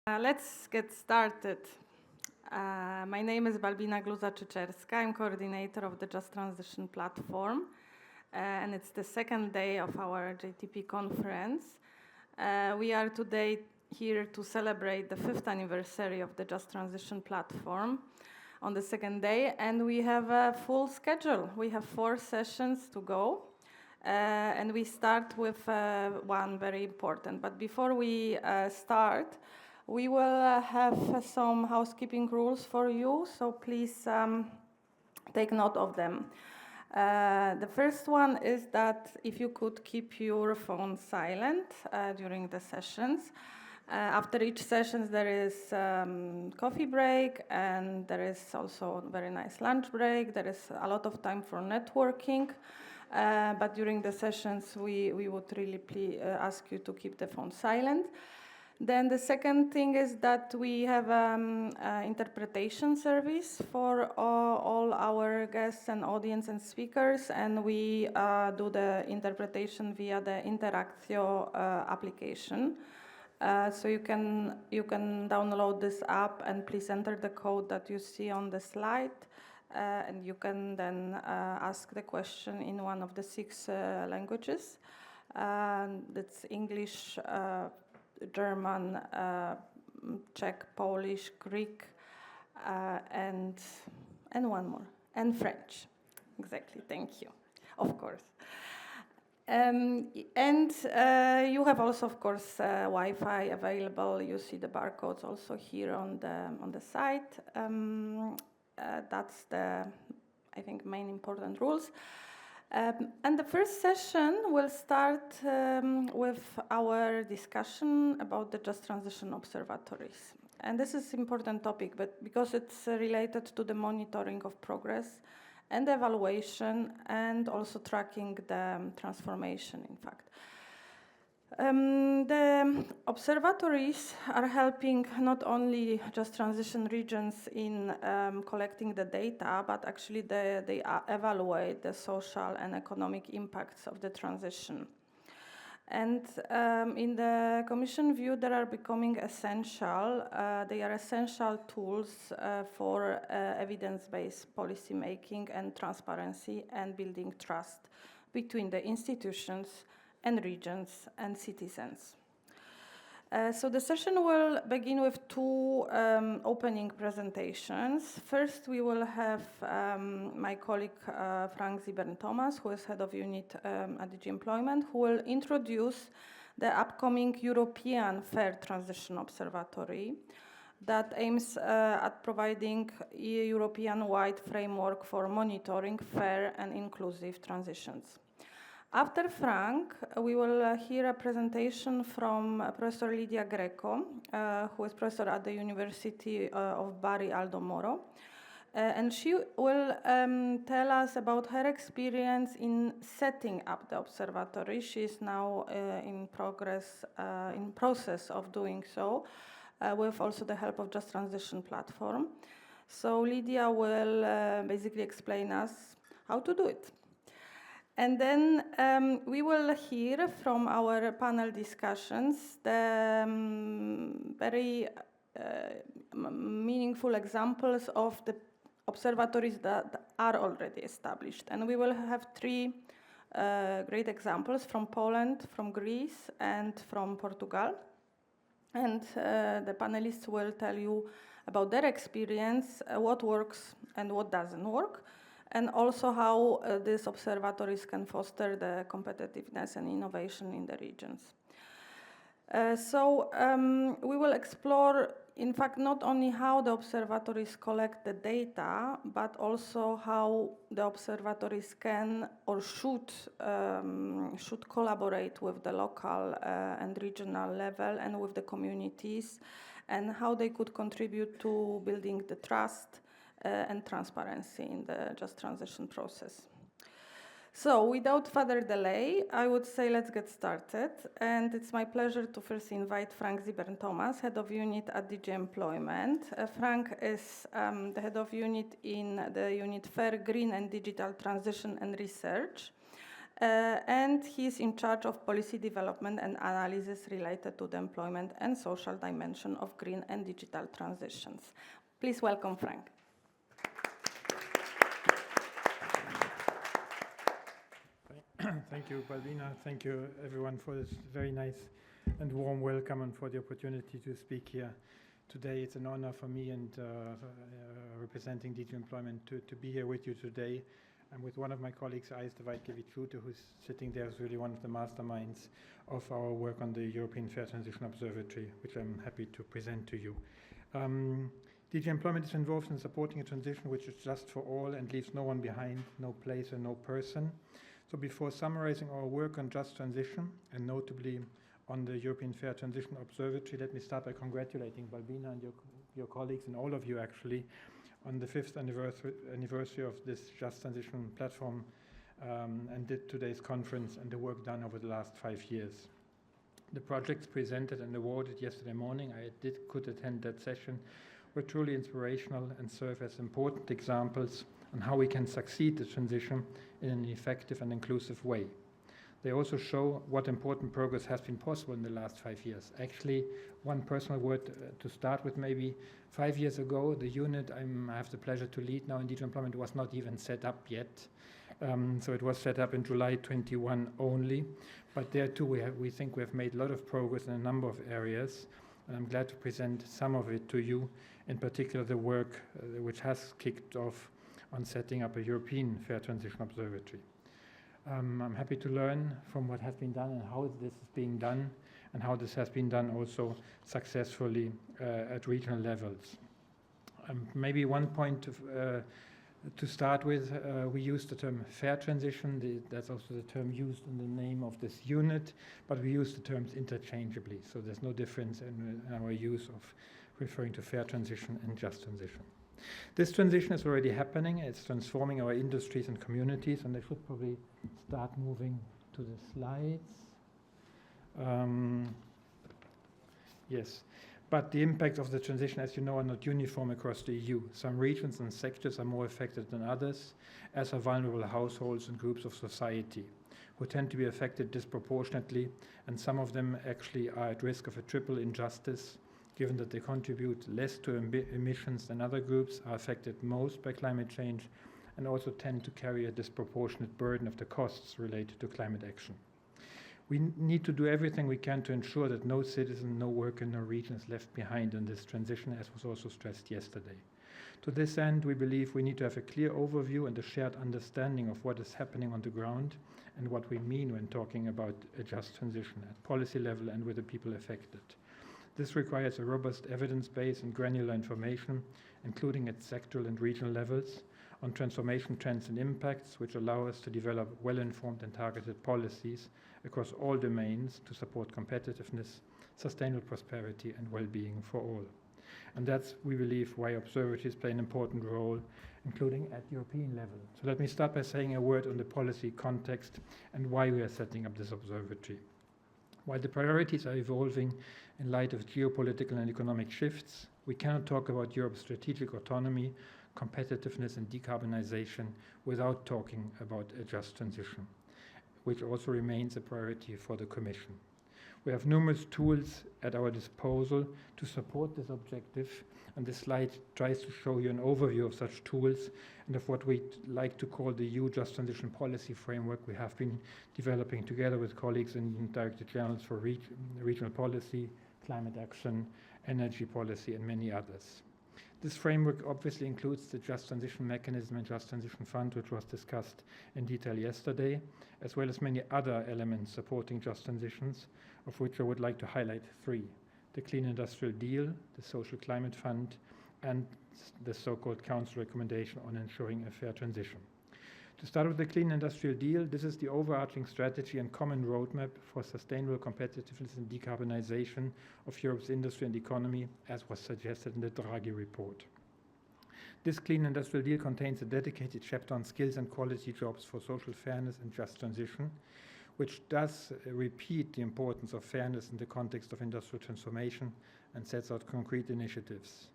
Let's get started. My name is Balbina Gluza-Czyczerska. I'm coordinator of the Just Transition platform, and it's the second day of our JTP conference. We are today here to celebrate the 5th anniversary of the Just Transition platform on the second day, and we have a full schedule. We have 4 sessions to go. And we start with one very important. But before we start, we will have some housekeeping rules for you, so please take note of them. The first one is that if you could keep your phone silent during the sessions. After each session, there is coffee break, and there is also a very nice lunch break. There is a lot of time for networking. But during the sessions, we would really ask you to keep the phone silent. Then the second thing is that we have interpretation service for all our guests and audience and speakers, and we do the interpretation via the Interactio application. So you can download this app and please enter the code that you see on the slide. And you can then ask the question in one of the 6 languages. That's English, German, Czech, Polish, Greek, and one more, and French. Exactly, thank you, of course. And you have also, of course, Wi-Fi available. You see the barcodes also here on the site. That's the, I think, main important rules. And the first session will start with our discussion about the Just Transition Observatories. And this is an important topic, but because it's related to the monitoring of progress and evaluation and also tracking the transformation, in fact. The observatories are helping not only just transition regions in collecting the data, but actually they evaluate the social and economic impacts of the transition. And in the Commission view, they are becoming essential. They are essential tools for evidence-based policy making and transparency and building trust between the institutions and regions and citizens. So the session will begin with 2 opening presentations. First, we will have my colleague Frank Zibern-Thomas, who is head of unit at DG Employment, who will introduce the upcoming European Fair Transition Observatory that aims at providing a European-wide framework for monitoring fair and inclusive transitions. After Frank, we will hear a presentation from Professor Lidia Greco, who is professor at the University of Bari Aldo Moro. And she will tell us about her experience in setting up the observatory. She is now in process of doing so, with also the help of Just Transition platform. So Lidia will basically explain us how to do it. And then we will hear from our panel discussions the very meaningful examples of the observatories that are already established. And we will have 3 great examples from Poland, from Greece, and from Portugal. And the panelists will tell you about their experience, what works and what doesn't work, and also how these observatories can foster the competitiveness and innovation in the regions. So we will explore, in fact, not only how the observatories collect the data, but also how the observatories can or should collaborate with the local and regional level and with the communities, and how they could contribute to building the trust and transparency in the Just Transition process. So without further delay, I would say let's get started. And it's my pleasure to first invite Frank Zibern-Thomas, head of unit at DG Employment. Frank is the head of unit in the unit Fair, Green and Digital Transition and Research. and he's in charge of policy development and analysis related to the employment and social dimension of green and digital transitions. Please welcome Frank. Thank you, Balbina. Thank you, everyone, for this very nice and warm welcome and for the opportunity to speak here today. It's an honor for me and representing DG Employment to be here with you today. I'm with one of my colleagues, Aiste Weidkewitsch-Rute, who's sitting there, who's really one of the masterminds of our work on the European Fair Transition Observatory, which I'm happy to present to you. DG Employment is involved in supporting a transition which is just for all and leaves no one behind, no place and no person. So before summarizing our work on just transition, and notably on the European Fair Transition Observatory, let me start by congratulating Balbina and your colleagues and all of you actually on the 5th anniversary of this Just Transition platform and today's conference and the work done over the last 5 years. The projects presented and awarded yesterday morning, I could attend that session, were truly inspirational and serve as important examples on how we can succeed the transition in an effective and inclusive way. They also show what important progress has been possible in the last 5 years. Actually, one personal word to start with, maybe 5 years ago, the unit I have the pleasure to lead now in DG Employment was not even set up yet. So it was set up in July 21 only. But there too, we think we have made a lot of progress in a number of areas. And I'm glad to present some of it to you, in particular the work which has kicked off on setting up a European Fair Transition Observatory. I'm happy to learn from what has been done and how this is being done and how this has been done also successfully at regional levels. Maybe one point to start with, we use the term fair transition. That's also the term used in the name of this unit, but we use the terms interchangeably. So there's no difference in our use of referring to fair transition and just transition. This transition is already happening. It's transforming our industries and communities, and I should probably start moving to the slides. Yes, but the impacts of the transition, as you know, are not uniform across the EU. Some regions and sectors are more affected than others, as are vulnerable households and groups of society, who tend to be affected disproportionately, and some of them actually are at risk of a triple injustice, given that they contribute less to emissions than other groups, are affected most by climate change, and also tend to carry a disproportionate burden of the costs related to climate action. We need to do everything we can to ensure that no citizen, no worker, no region is left behind in this transition, as was also stressed yesterday. To this end, we believe we need to have a clear overview and a shared understanding of what is happening on the ground and what we mean when talking about a just transition at policy level and with the people affected. This requires a robust evidence base and granular information, including at sectoral and regional levels, on transformation trends and impacts, which allow us to develop well-informed and targeted policies across all domains to support competitiveness, sustainable prosperity, and well-being for all. And that's, we believe, why observatories play an important role, including at European level. So let me start by saying a word on the policy context and why we are setting up this observatory. While the priorities are evolving in light of geopolitical and economic shifts, we cannot talk about Europe's strategic autonomy, competitiveness, and decarbonization without talking about a just transition, which also remains a priority for the Commission. We have numerous tools at our disposal to support this objective, and this slide tries to show you an overview of such tools and of what we like to call the EU Just Transition Policy Framework we have been developing together with colleagues in Director Generals for Regional Policy, Climate Action, Energy Policy, and many others. This framework obviously includes the Just Transition Mechanism and Just Transition Fund, which was discussed in detail yesterday, as well as many other elements supporting just transitions, of which I would like to highlight 3. The Clean Industrial Deal, the Social Climate Fund, and the so-called Council recommendation on ensuring a fair transition. To start with the Clean Industrial Deal, this is the overarching strategy and common roadmap for sustainable competitiveness and decarbonization of Europe's industry and economy, as was suggested in the Draghi report. This Clean Industrial Deal contains a dedicated chapter on skills and quality jobs for social fairness and just transition, which does repeat the importance of fairness in the context of industrial transformation and sets out concrete initiatives.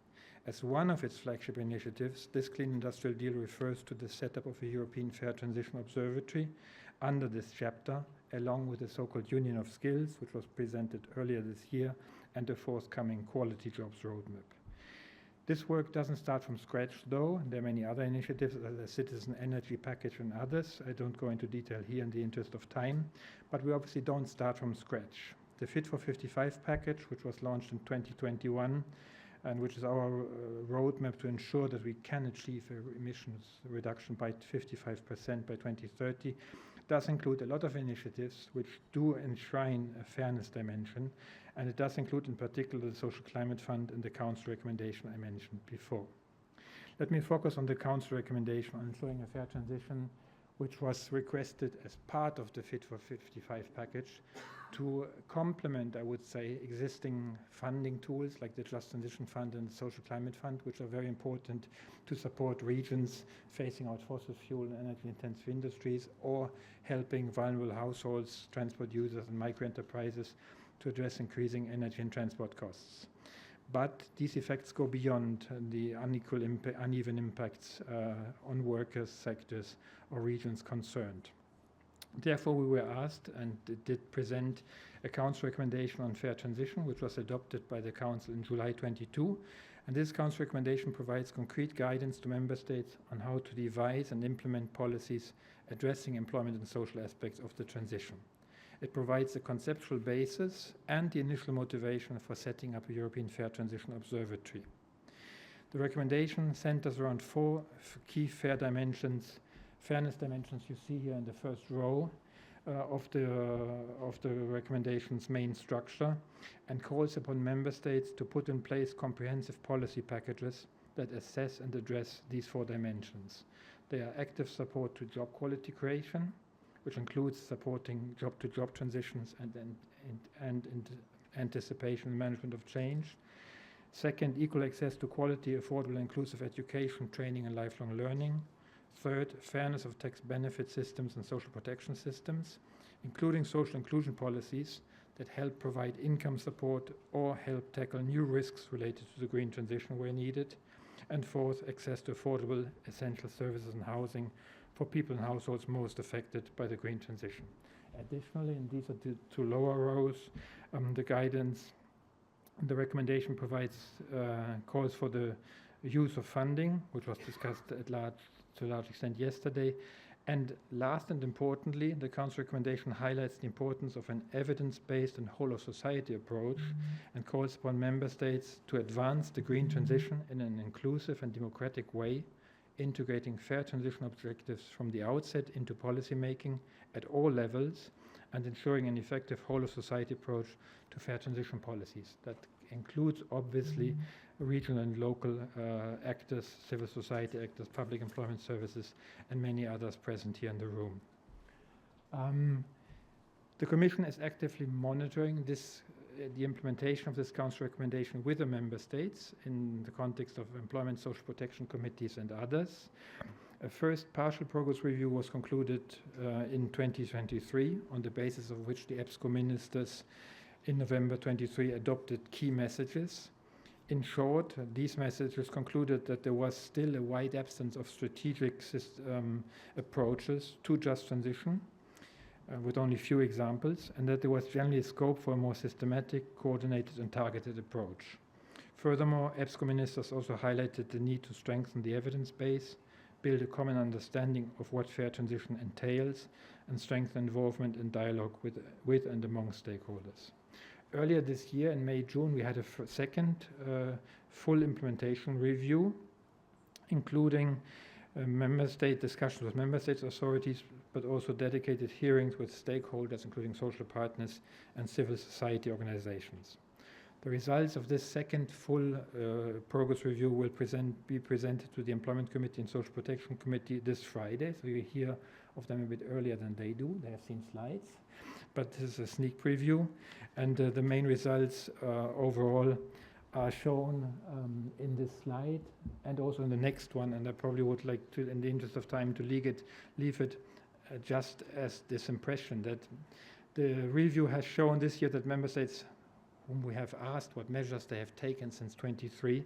As one of its flagship initiatives, this Clean Industrial Deal refers to the setup of a European Fair Transition Observatory under this chapter, along with the so-called Union of Skills, which was presented earlier this year, and the forthcoming Quality Jobs Roadmap. This work doesn't start from scratch, though. There are many other initiatives, the Citizen Energy Package and others. I don't go into detail here in the interest of time, but we obviously don't start from scratch. The Fit for 55 package, which was launched in 2021, and which is our roadmap to ensure that we can achieve emissions reduction by 55% by 2030, does include a lot of initiatives which do enshrine a fairness dimension, and it does include in particular the Social Climate Fund and the Council recommendation I mentioned before. Let me focus on the Council recommendation on ensuring a fair transition, which was requested as part of the Fit for 55 package to complement, I would say, existing funding tools like the Just Transition Fund and the Social Climate Fund, which are very important to support regions phasing out fossil fuel and energy-intensive industries, or helping vulnerable households, transport users, and micro-enterprises to address increasing energy and transport costs. But these effects go beyond the uneven impacts on workers, sectors, or regions concerned. Therefore, we were asked and did present a Council recommendation on fair transition, which was adopted by the Council in July 22. And this Council recommendation provides concrete guidance to Member States on how to devise and implement policies addressing employment and social aspects of the transition. It provides a conceptual basis and the initial motivation for setting up a European Fair Transition Observatory. The recommendation centers around four key fairness dimensions you see here in the first row of the recommendation's main structure, and calls upon Member States to put in place comprehensive policy packages that assess and address these four dimensions. They are active support to job quality creation, which includes supporting job-to-job transitions and anticipation and management of change. Second, equal access to quality, affordable, and inclusive education, training, and lifelong learning. Third, fairness of tax benefit systems and social protection systems, including social inclusion policies that help provide income support or help tackle new risks related to the green transition where needed. And fourth, access to affordable, essential services and housing for people and households most affected by the green transition. Additionally, and these are the two lower rows, the guidance, the recommendation provides calls for the use of funding, which was discussed to a large extent yesterday. And last and importantly, the Council recommendation highlights the importance of an evidence-based and whole-of-society approach and calls upon Member States to advance the green transition in an inclusive and democratic way, integrating fair transition objectives from the outset into policy making at all levels, and ensuring an effective whole-of-society approach to fair transition policies. That includes, obviously, regional and local actors, civil society actors, public employment services, and many others present here in the room. The Commission is actively monitoring the implementation of this Council recommendation with the Member States in the context of employment, social protection committees, and others. A first partial progress review was concluded in 2023, on the basis of which the EPSCO ministers in November 23 adopted key messages. In short, these messages concluded that there was still a wide absence of strategic approaches to just transition, with only few examples, and that there was generally scope for a more systematic, coordinated, and targeted approach. Furthermore, EPSCO ministers also highlighted the need to strengthen the evidence base, build a common understanding of what fair transition entails, and strengthen involvement and dialogue with and among stakeholders. Earlier this year, in May-June, we had a second full implementation review, including Member State discussions with Member States authorities, but also dedicated hearings with stakeholders, including social partners and civil society organizations. The results of this second full progress review will be presented to the Employment Committee and Social Protection Committee this Friday, so you hear of them a bit earlier than they do. They have seen slides, but this is a sneak preview, and the main results overall are shown in this slide and also in the next one, and I probably would like to, in the interest of time, to leave it just as this impression that the review has shown this year that Member States, whom we have asked what measures they have taken since 23,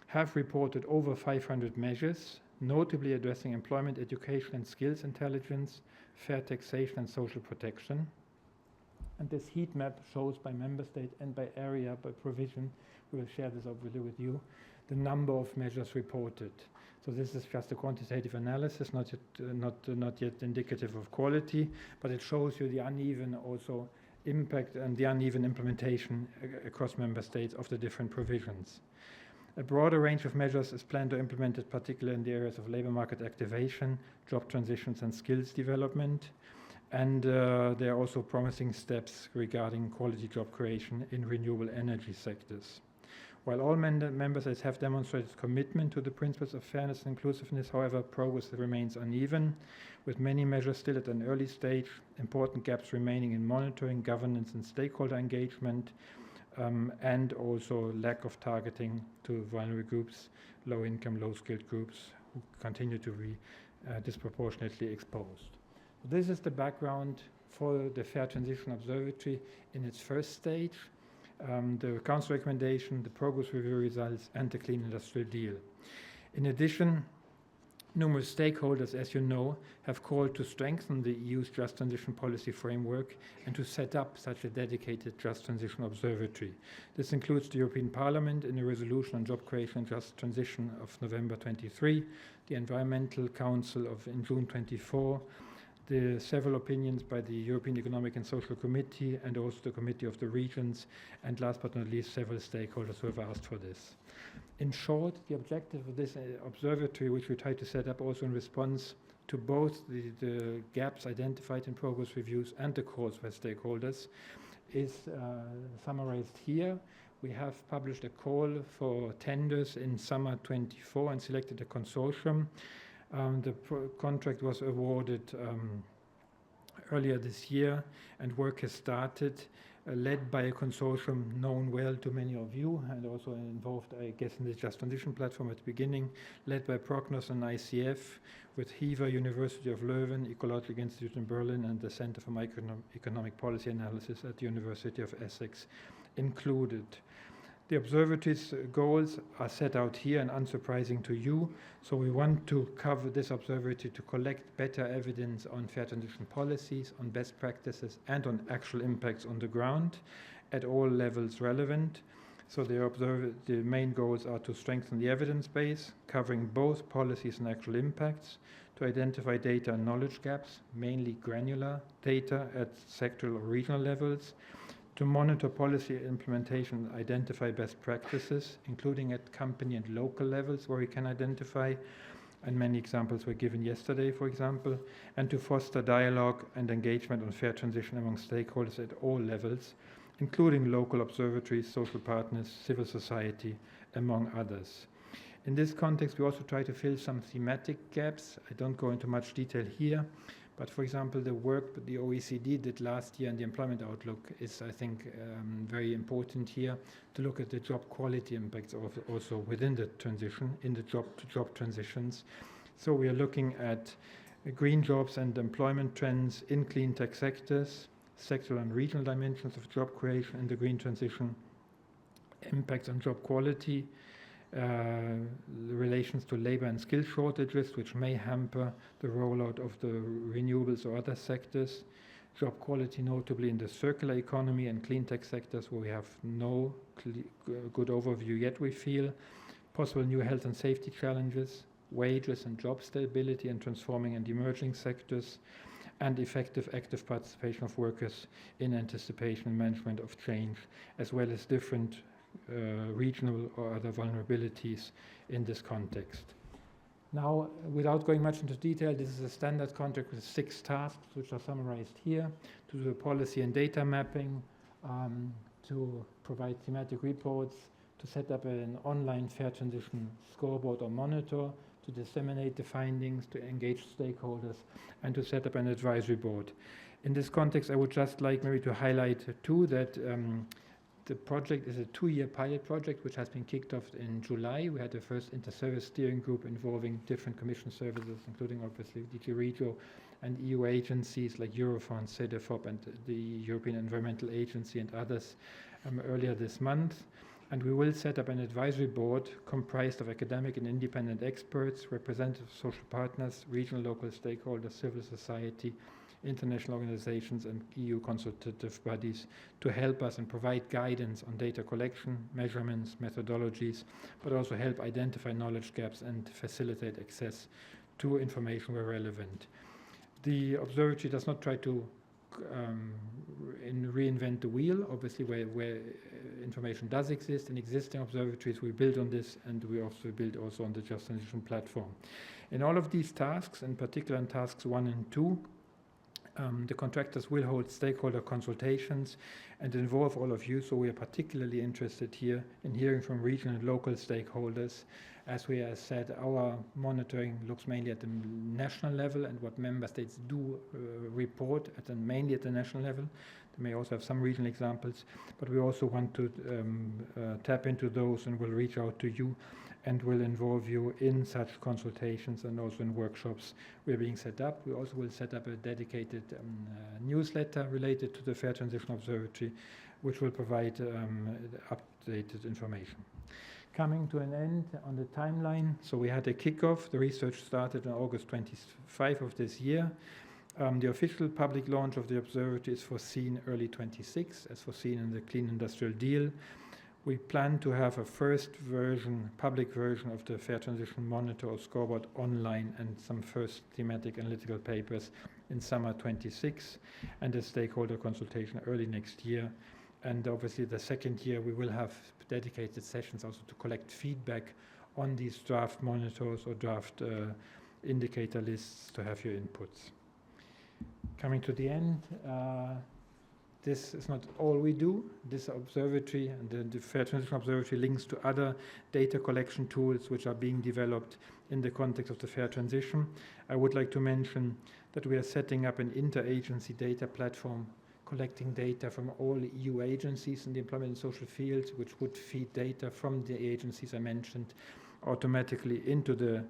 have reported over 500 measures notably addressing employment, education and skills intelligence, fair taxation and social protection. And this heat map shows by member state and by area, by provision, we will share this obviously with you, the number of measures reported. So this is just a quantitative analysis, not yet indicative of quality, but it shows you the uneven also impact and the uneven implementation across member states of the different provisions. A broader range of measures is planned or implemented, particularly in the areas of labor market activation, job transitions and skills development. And there are also promising steps regarding quality job creation in renewable energy sectors. While all member states have demonstrated commitment to the principles of fairness and inclusiveness, however, progress remains uneven, with many measures still at an early stage, important gaps remaining in monitoring, governance and stakeholder engagement, and also lack of targeting to vulnerable groups, low-income, low-skilled groups who continue to be disproportionately exposed. This is the background for the Fair Transition Observatory in its first stage. The Council recommendation, the progress review results, and the Clean Industrial Deal. In addition, numerous stakeholders, as you know, have called to strengthen the EU's Just Transition policy framework and to set up such a dedicated Just Transition Observatory. This includes the European Parliament in a resolution on job creation and just transition of November 23, the Environmental Council in June 24, the several opinions by the European Economic and Social Committee and also the Committee of the Regions, and last but not least, several stakeholders who have asked for this. In short, the objective of this observatory, which we try to set up also in response to both the gaps identified in progress reviews and the calls by stakeholders, is summarized here. We have published a call for tenders in summer 24 and selected a consortium. The contract was awarded earlier this year, and work has started, led by a consortium known well to many of you, and also involved, I guess, in the Just Transition platform at the beginning, led by Prognos and ICF, with HIVA, University of Leuven, Ecological Institute in Berlin, and the Center for Microeconomic Policy Analysis at the University of Essex included. The observatory's goals are set out here and unsurprising to you. So we want to cover this observatory to collect better evidence on fair transition policies, on best practices, and on actual impacts on the ground at all levels relevant. So the main goals are to strengthen the evidence base, covering both policies and actual impacts, to identify data and knowledge gaps, mainly granular data at sectoral or regional levels, to monitor policy implementation, identify best practices, including at company and local levels where we can identify, and many examples were given yesterday, for example, and to foster dialogue and engagement on fair transition among stakeholders at all levels, including local observatories, social partners, civil society, among others. In this context, we also try to fill some thematic gaps. I don't go into much detail here, but for example, the work that the OECD did last year in the employment outlook is, I think, very important here to look at the job quality impacts also within the transition, in the job-to-job transitions. So we are looking at green jobs and employment trends in clean tech sectors, sectoral and regional dimensions of job creation in the green transition, impacts on job quality, relations to labor and skill shortages, which may hamper the rollout of the renewables or other sectors, job quality notably in the circular economy and clean tech sectors where we have no good overview yet, we feel, possible new health and safety challenges, wages and job stability in transforming and emerging sectors, and effective active participation of workers in anticipation and management of change, as well as different regional or other vulnerabilities in this context. Now, without going much into detail, this is a standard contract with 6 tasks, which are summarized here: to do policy and data mapping, to provide thematic reports, to set up an online fair transition scoreboard or monitor, to disseminate the findings, to engage stakeholders, and to set up an advisory board. In this context, I would just like maybe to highlight too that the project is a 2-year pilot project which has been kicked off in July. We had the first inter-service steering group involving different Commission services, including obviously DG Regio and EU agencies like Eurofund, CEDEFOP, and the European Environmental Agency and others earlier this month. And we will set up an advisory board comprised of academic and independent experts, representative social partners, regional, local stakeholders, civil society, international organizations, and EU consultative bodies to help us and provide guidance on data collection, measurements, methodologies, but also help identify knowledge gaps and facilitate access to information where relevant. The observatory does not try to reinvent the wheel. Obviously, where information does exist in existing observatories, we build on this, and we also build on the Just Transition platform. In all of these tasks, in particular in tasks 1 and 2, the contractors will hold stakeholder consultations and involve all of you, so we are particularly interested here in hearing from regional and local stakeholders. As we have said, our monitoring looks mainly at the national level and what member states do report mainly at the national level. They may also have some regional examples, but we also want to tap into those and will reach out to you and will involve you in such consultations and also in workshops we're being set up. We also will set up a dedicated newsletter related to the Fair Transition Observatory, which will provide updated information. Coming to an end on the timeline, so we had a kickoff. The research started on August 25 of this year. The official public launch of the observatory is foreseen early 26, as foreseen in the Clean Industrial Deal. We plan to have a first version, public version of the Fair Transition Monitor or Scoreboard online and some first thematic analytical papers in summer 26 and a stakeholder consultation early next year. And obviously the second year we will have dedicated sessions also to collect feedback on these draft monitors or draft indicator lists to have your inputs. Coming to the end, this is not all we do. This observatory and the Fair Transition Observatory links to other data collection tools which are being developed in the context of the fair transition. I would like to mention that we are setting up an interagency data platform collecting data from all EU agencies in the employment and social fields, which would feed data from the agencies I mentioned automatically into the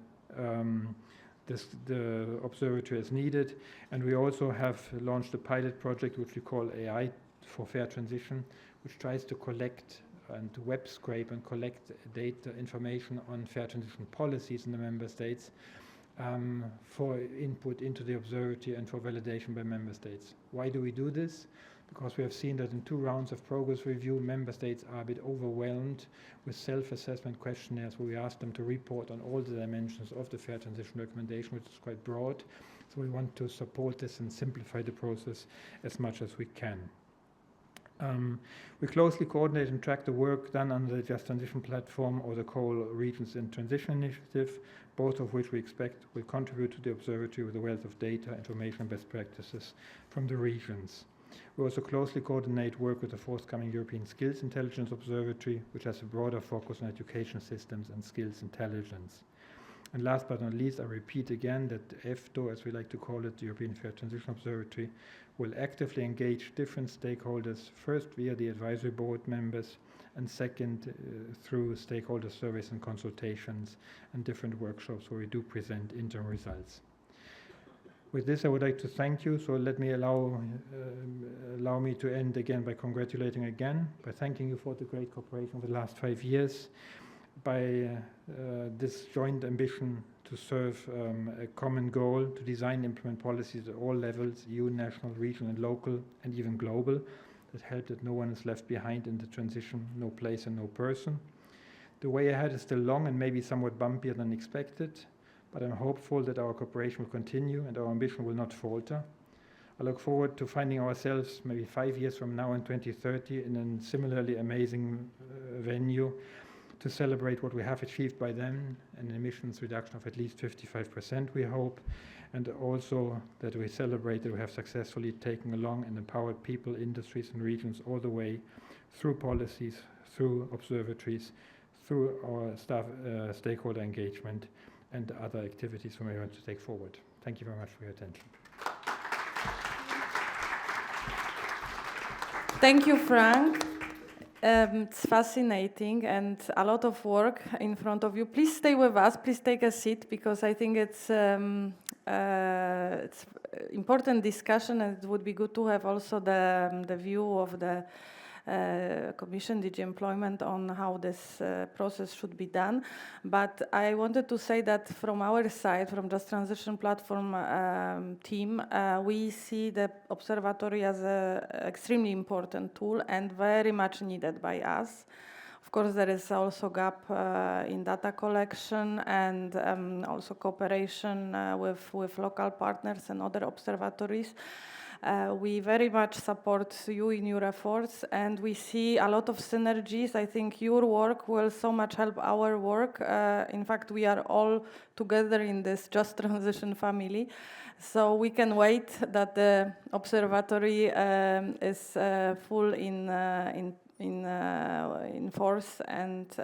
observatory as needed. And we also have launched a pilot project which we call AI for Fair Transition, which tries to collect and to web scrape and collect data information on fair transition policies in the member states for input into the observatory and for validation by member states. Why do we do this? Because we have seen that in 2 rounds of progress review, member states are a bit overwhelmed with self-assessment questionnaires where we ask them to report on all the dimensions of the fair transition recommendation, which is quite broad. So we want to support this and simplify the process as much as we can. We closely coordinate and track the work done under the Just Transition platform or the Coal Regions in Transition initiative, both of which we expect will contribute to the observatory with a wealth of data, information, and best practices from the regions. We also closely coordinate work with the forthcoming European Skills Intelligence Observatory, which has a broader focus on education systems and skills intelligence. And last but not least, I repeat again that EFTO, as we like to call it, the European Fair Transition Observatory, will actively engage different stakeholders, first via the advisory board members, and second through stakeholder surveys and consultations and different workshops where we do present interim results. With this, I would like to thank you. So let me allow me to end again by congratulating again, by thanking you for the great cooperation over the last 5 years, by this joint ambition to serve a common goal, to design and implement policies at all levels, EU, national, regional, and local, and even global, that help that no one is left behind in the transition, no place and no person. The way ahead is still long and maybe somewhat bumpier than expected, but I'm hopeful that our cooperation will continue and our ambition will not falter. I look forward to finding ourselves maybe 5 years from now in 2030 in a similarly amazing venue to celebrate what we have achieved by then, an emissions reduction of at least 55%, we hope, and also that we celebrate that we have successfully taken along and empowered people, industries, and regions all the way through policies, through observatories, through our stakeholder engagement, and other activities we may want to take forward. Thank you very much for your attention. Thank you, Frank. It's fascinating and a lot of work in front of you. Please stay with us. Please take a seat because I think it's important discussion, and it would be good to have also the view of the Commission, DG Employment, on how this process should be done. But I wanted to say that from our side, from Just Transition Platform team, we see the observatory as an extremely important tool and very much needed by us. Of course, there is also gap in data collection and also cooperation with local partners and other observatories. We very much support you in your efforts, and we see a lot of synergies. I think your work will so much help our work. In fact, we are all together in this Just Transition family. So we can wait that the observatory is full in force, and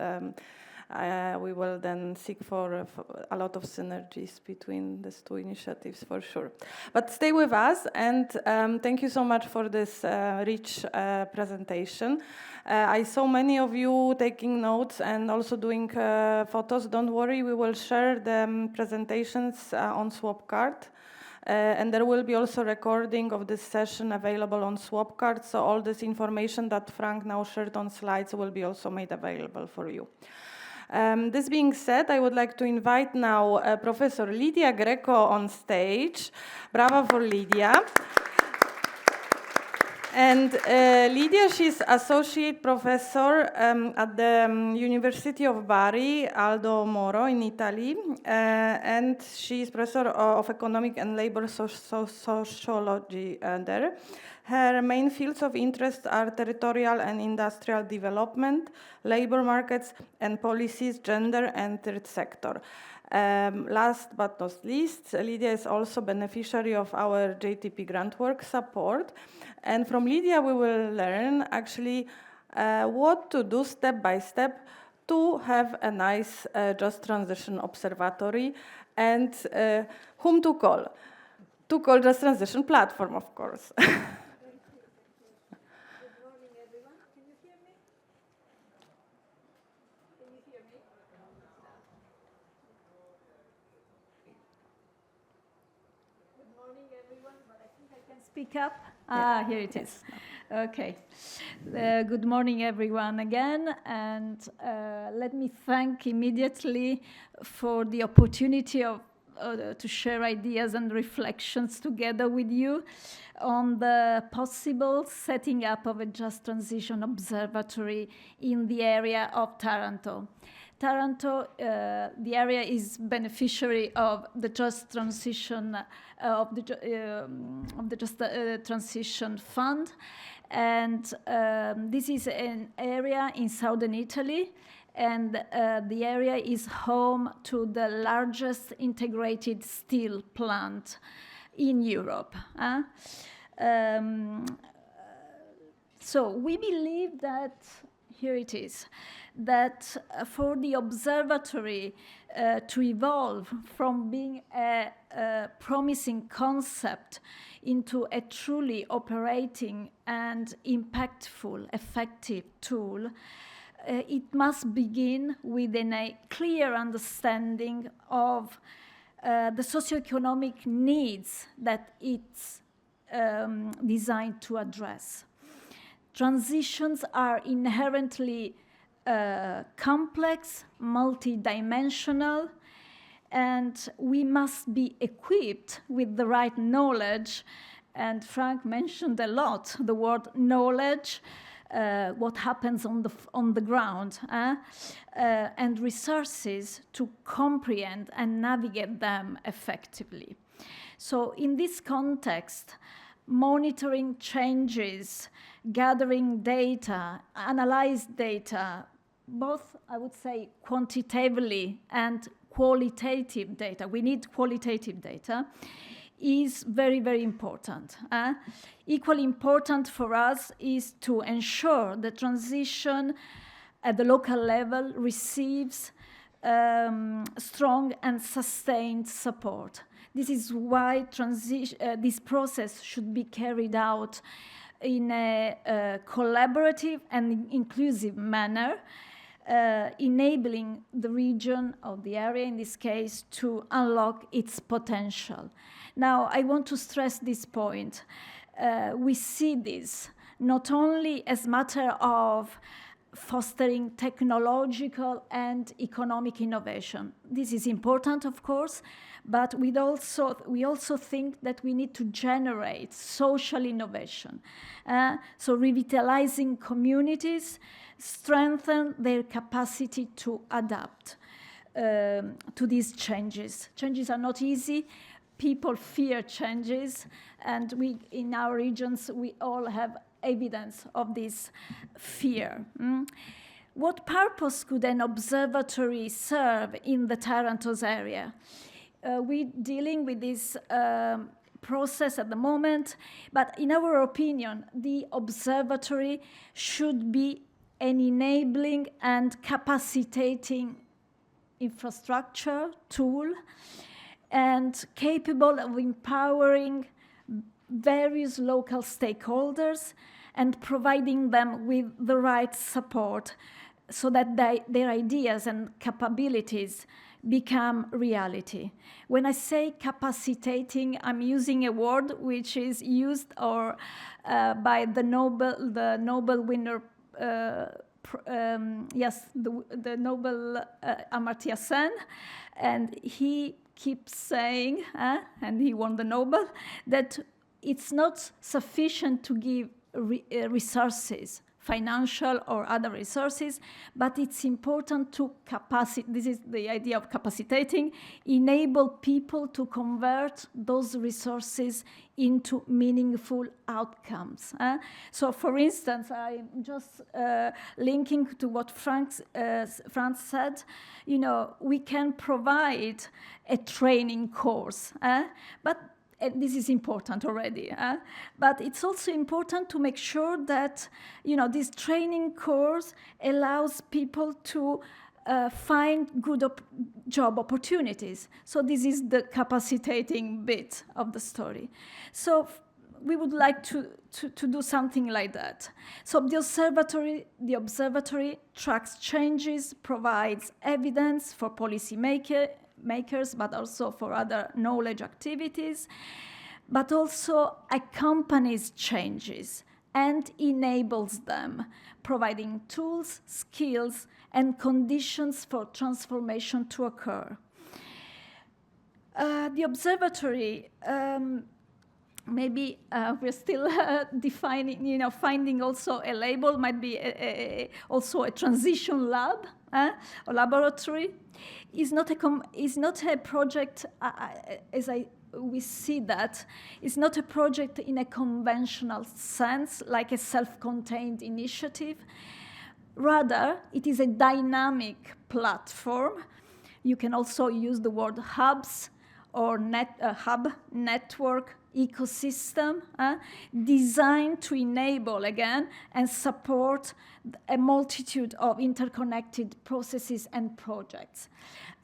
we will then seek for a lot of synergies between these two initiatives for sure. But stay with us, and thank you so much for this rich presentation. I saw many of you taking notes and also doing photos. Don't worry, we will share the presentations on Swapcard. And there will be also recording of this session available on Swapcard, so all this information that Frank now shared on slides will be also made available for you. This being said, I would like to invite now Professor Lidia Greco on stage. Bravo for Lidia. And Lidia, she's associate professor at the University of Bari, Aldo Moro in Italy, and she's professor of economic and labor sociology there. Her main fields of interest are territorial and industrial development, labor markets and policies, gender and third sector. Last but not least, Lidia is also beneficiary of our JTP grant work support. And from Lidia, we will learn actually what to do step by step to have a nice Just Transition Observatory, and whom to call. To call Just Transition Platform, of course. Good morning, everyone. Can you hear me? Can you hear me? Good morning, everyone, but I think I can speak up. Yeah. Here it is. Okay. Good morning, everyone, again, and let me thank immediately for the opportunity of to share ideas and reflections together with you on the possible setting up of a Just Transition Observatory in the area of Taranto. Taranto, the area is beneficiary of the Just Transition Transition Fund, and this is an area in southern Italy, and the area is home to the largest integrated steel plant in Europe. So we believe that, here it is, that for the observatory to evolve from being a promising concept into a truly operating and impactful, effective tool, it must begin with a clear understanding of the socioeconomic needs that it's designed to address. Transitions are inherently complex, multidimensional, and we must be equipped with the right knowledge. And Frank mentioned a lot the word knowledge, what happens on the ground, and resources to comprehend and navigate them effectively. So in this context, monitoring changes, gathering data, analyze data, both, I would say, quantitatively and qualitative data. We need qualitative data, is very, very important. Equally important for us is to ensure the transition at the local level receives strong and sustained support. This is why this process should be carried out in a collaborative and inclusive manner, enabling the region or the area, in this case, to unlock its potential. Now, I want to stress this point. We see this, not only as matter of fostering technological and economic innovation. This is important, of course, but we also think that we need to generate social innovation. So revitalizing communities, strengthen their capacity to adapt to these changes. Changes are not easy. People fear changes, and in our regions, we all have evidence of this fear. What purpose could an observatory serve in the Tarantos area? We're dealing with this process at the moment, but in our opinion, the observatory should be an enabling and capacitating infrastructure tool and capable of empowering various local stakeholders and providing them with the right support so that their ideas and capabilities become reality. When I say capacitating, I'm using a word which is used by the Nobel winner, the Nobel Amartya Sen, and he keeps saying, and he won the Nobel, that it's not sufficient to give resources, financial or other resources, but it's important to this is the idea of capacitating, enable people to convert those resources into meaningful outcomes. So for instance, I'm just linking to what Franz said, we can provide a training course, but and this is important already, but it's also important to make sure that this training course allows people to find good job opportunities. So this is the capacitating bit of the story. So we would like to do something like that. So the observatory tracks changes, provides evidence for policymakers, but also for other knowledge activities, but also accompanies changes and enables them, providing tools, skills, and conditions for transformation to occur. The observatory, maybe we're still defining, finding also a label, might be also a transition lab or laboratory. Is not a project, we see that, it's not a project in a conventional sense, like a self-contained initiative. Rather, it is a dynamic platform. You can also use the word hubs or hub, network, ecosystem, designed to enable, again, and support a multitude of interconnected processes and projects.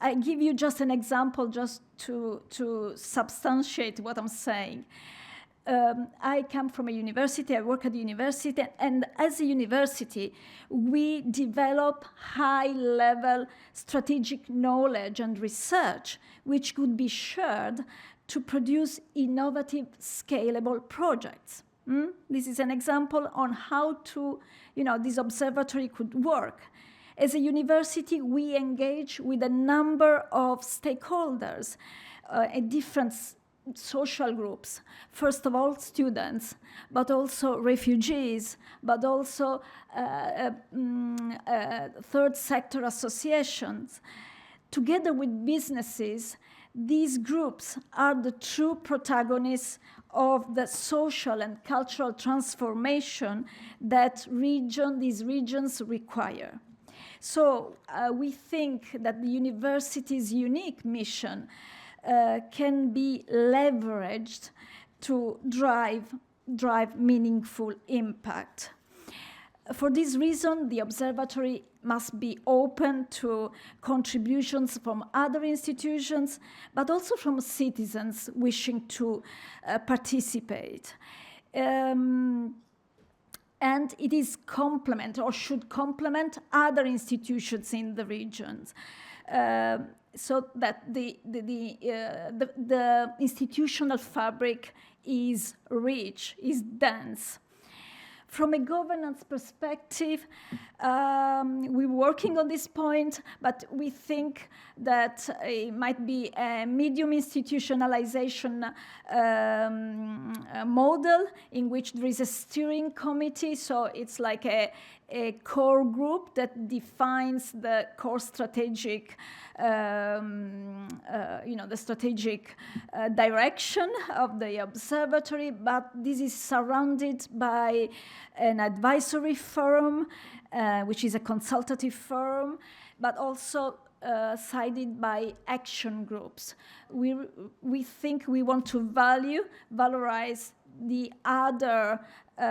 I give you just an example just to substantiate what I'm saying. I come from a university, I work at the university, and as a university, we develop high-level strategic knowledge and research, which could be shared to produce innovative, scalable projects. This is an example on how this observatory could work. As a university, we engage with a number of stakeholders, different social groups. First of all, students, but also refugees, but also third sector associations. Together with businesses, these groups are the true protagonists of the social and cultural transformation that these regions require. So we think that the university's unique mission can be leveraged to drive meaningful impact. For this reason, the observatory must be open to contributions from other institutions, but also from citizens wishing to participate. And it is should complement other institutions in the regions, so that the institutional fabric is rich, is dense. From a governance perspective, we're working on this point, but we think that it might be a medium institutionalization model in which there is a steering committee, so it's like a core group that defines the core strategic, the strategic direction of the observatory, but this is surrounded by an advisory firm, which is a consultative firm, but also sided by action groups. We think we want to valorize the other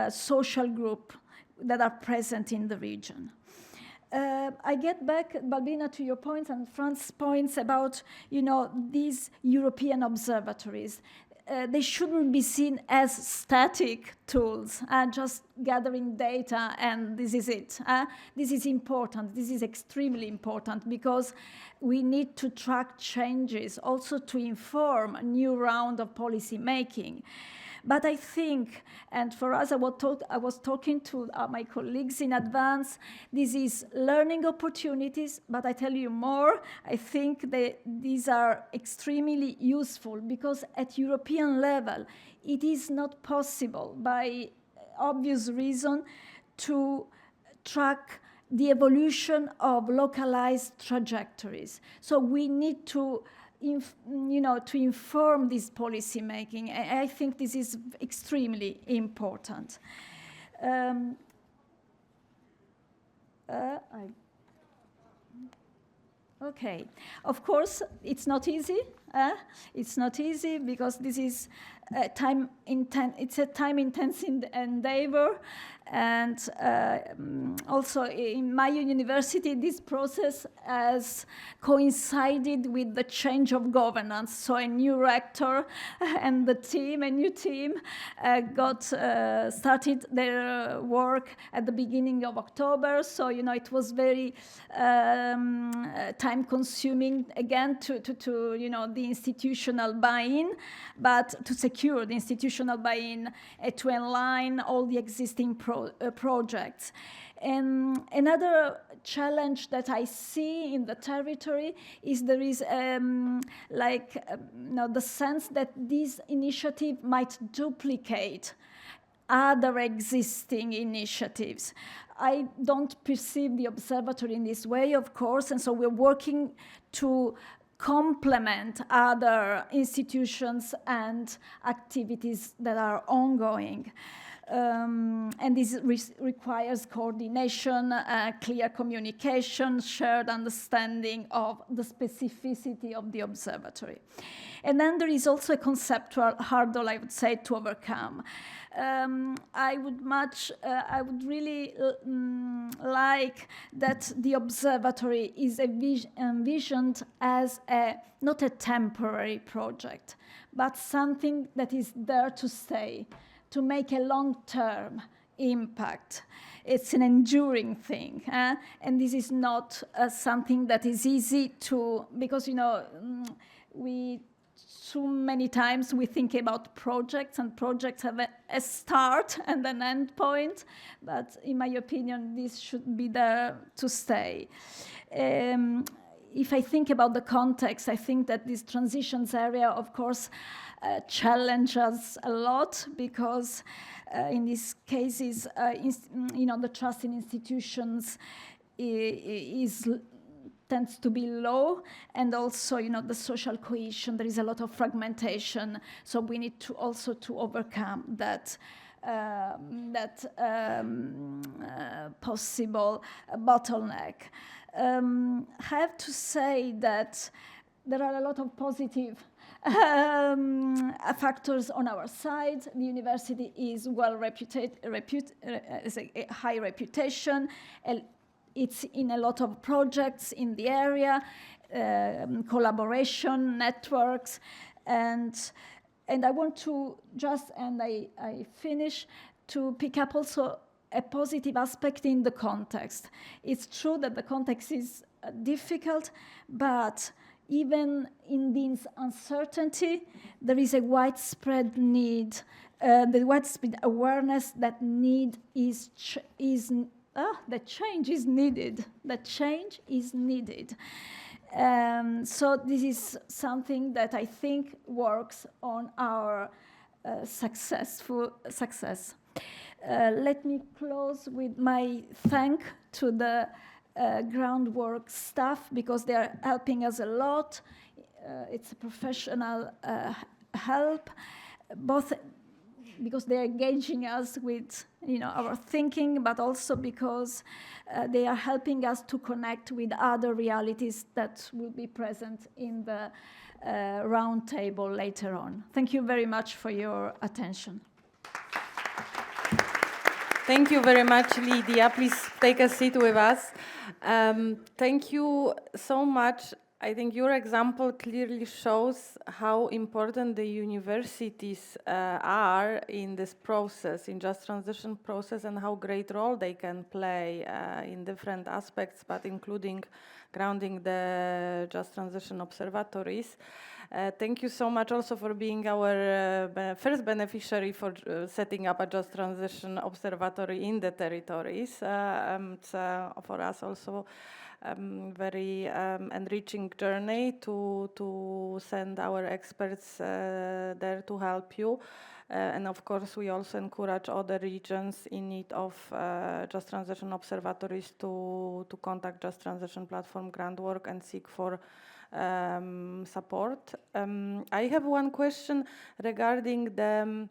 social group that are present in the region. I get back, Balbina, to your points and Franz's points about, these European observatories. They shouldn't be seen as static tools, just gathering data and this is it. This is important. This is extremely important because we need to track changes, also to inform a new round of policy making. But I think, and for us, I was talking to my colleagues in advance, this is learning opportunities, but I tell you more, I think that these are extremely useful because at European level, it is not possible by obvious reason to track the evolution of localized trajectories. So we need to to inform this policy making. I think this is extremely important. Okay, of course, it's not easy. It's not easy because this is it's a time-intensive endeavor. And also in my university, this process has coincided with the change of governance. So a new rector and a new team started their work at the beginning of October. So, it was very time-consuming, again, to the institutional buy-in, but to secure the institutional buy-in to align all the existing projects. And another challenge that I see in the territory is there is the sense that this initiative might duplicate other existing initiatives. I don't perceive the observatory in this way, of course, and so we're working to complement other institutions and activities that are ongoing. And this requires coordination, clear communication, shared understanding of the specificity of the observatory. And then there is also a conceptual hurdle, I would say, to overcome. I would really like that the observatory is envisioned as not a temporary project, but something that is there to stay, to make a long-term impact. It's an enduring thing, and this is not something that is easy to, because too many times we think about projects, and projects have a start and an end point, but in my opinion, this should be there to stay. If I think about the context, I think that this transitions area, of course, challenge us a lot because in these cases, the trust in institutions tends to be low, and also, the social cohesion. There is a lot of fragmentation, so we need to also to overcome that possible bottleneck. I have to say that there are a lot of positive factors on our side. The university is well reputed, has a high reputation. It's in a lot of projects in the area, collaboration, networks, and I want to just, and I finish, to pick up also a positive aspect in the context. It's true that the context is difficult, but even in this uncertainty, there is a widespread need, the widespread awareness that the change is needed. That change is needed. So this is something that I think works on our success. Let me close with my thank to the groundwork staff, because they are helping us a lot. It's a professional help, both because they are engaging us with our thinking, but also because they are helping us to connect with other realities that will be present in the round table later on. Thank you very much for your attention. Thank you very much, Lydia. Please take a seat with us. Thank you so much. I think your example clearly shows how important the universities are in this process, in just transition process, and how great role they can play in different aspects, but including grounding the just transition observatories. Thank you so much also for being our first beneficiary for setting up a just transition observatory in the territories. It's for us also very enriching journey to send our experts there to help you. And of course, we also encourage other regions in need of just transition observatories to contact Just Transition Platform Groundwork and seek for support. I have one question regarding the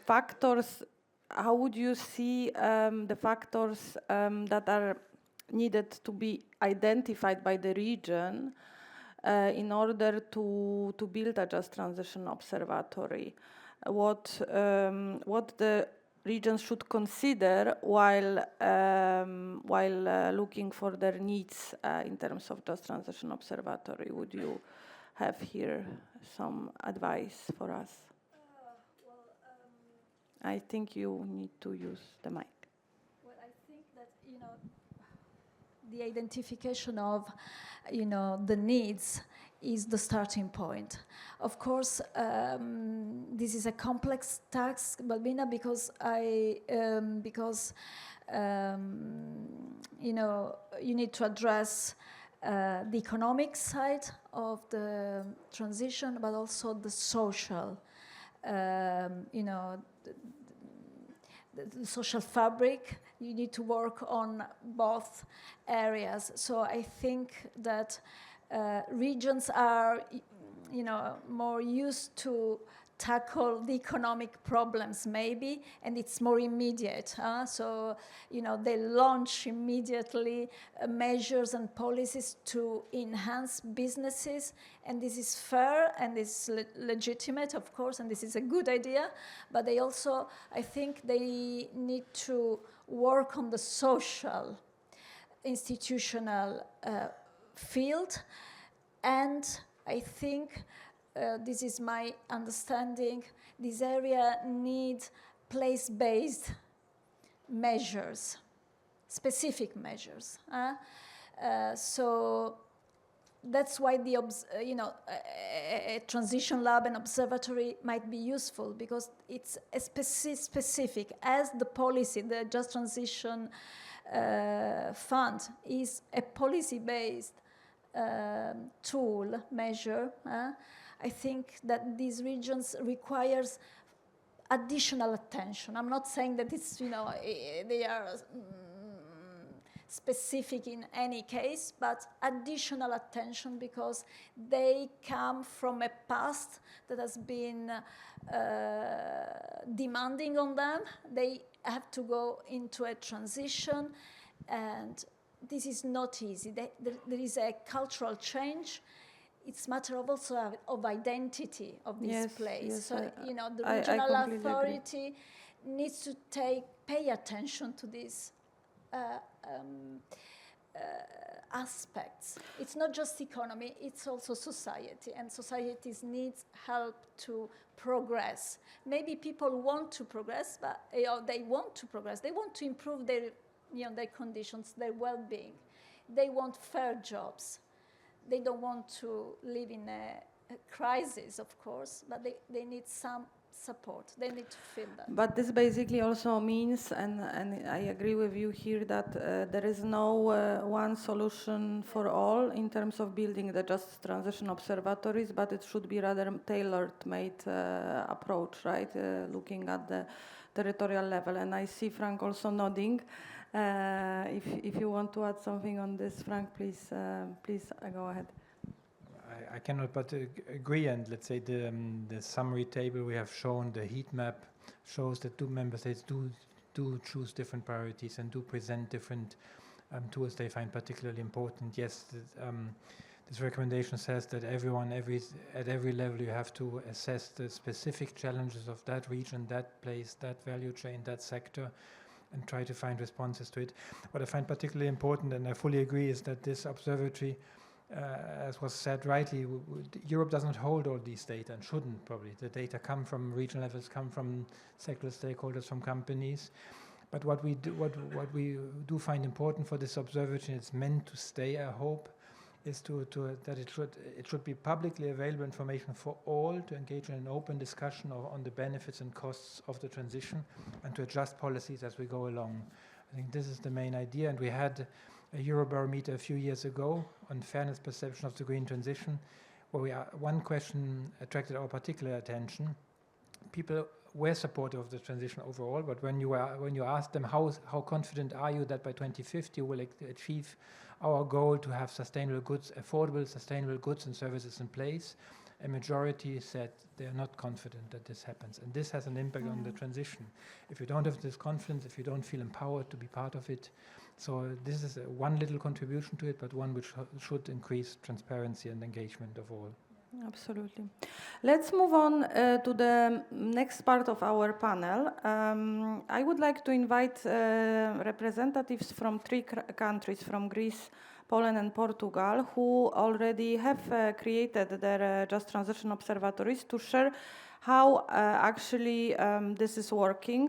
factors. How would you see the factors that are needed to be identified by the region in order to build a just transition observatory? What the regions should consider while looking for their needs in terms of just transition observatory? Would you have here some advice for us? I think you need to use the mic. Well, I think that the identification of the needs is the starting point. Of course, this is a complex task, Balbina, because you need to address the economic side of the transition, but also the social, the social fabric. You need to work on both areas. So I think that regions are, more used to tackle the economic problems maybe, and it's more immediate. So, they launch immediately measures and policies to enhance businesses, and this is fair and is legitimate, of course, and this is a good idea, but they also, I think they need to work on the social, institutional field, and I think this is my understanding, this area needs place-based measures, specific measures. So that's why a transition lab and observatory might be useful, because it's a specific, as the policy, the Just Transition Fund is a policy-based tool, measure. I think that these regions requires additional attention. I'm not saying that it's, they are specific in any case, but additional attention, because they come from a past that has been demanding on them. They have to go into a transition, and this is not easy. There is a cultural change. It's a matter of also of identity of this place. Yes, so, the regional authority needs to pay attention to these aspects. It's not just economy, it's also society, and societies needs help to progress. Maybe people want to progress, but they want to progress. They want to improve their conditions, their well-being. They want fair jobs. they don't want to live in a crisis, of course, but they need some support. They need to feel that. But this basically also means, and I agree with you here, that there is no one solution for all in terms of building the just transition observatories, but it should be rather tailored-made approach, right? Looking at the territorial level. And I see Frank also nodding. If you want to add something on this, Frank, please go ahead. I cannot but agree, and let's say the summary table we have shown, the heat map, shows that two member states do choose different priorities and do present different tools they find particularly important. Yes, this recommendation says that everyone, at every level, you have to assess the specific challenges of that region, that place, that value chain, that sector, and try to find responses to it. What I find particularly important, and I fully agree, is that this observatory, as was said rightly, Europe doesn't hold all these data and shouldn't probably. The data come from regional levels, come from sectoral stakeholders, from companies. But what we do find important for this observatory, it's meant to stay, I hope, is that it should be publicly available information for all to engage in an open discussion on the benefits and costs of the transition and to adjust policies as we go along. I think this is the main idea, and we had a Eurobarometer a few years ago on fairness perception of the green transition, where one question attracted our particular attention. People were supportive of the transition overall, but when you asked them how confident are you that by 2050 you will achieve our goal to have sustainable goods, affordable sustainable goods and services in place, a majority said they are not confident that this happens, and this has an impact on the transition. If you don't have this confidence, if you don't feel empowered to be part of it, so this is one little contribution to it, but one which should increase transparency and engagement of all. Absolutely. Let's move on to the next part of our panel. I would like to invite representatives from three countries, from Greece, Poland and Portugal, who already have created their Just Transition Observatories, to share how actually this is working,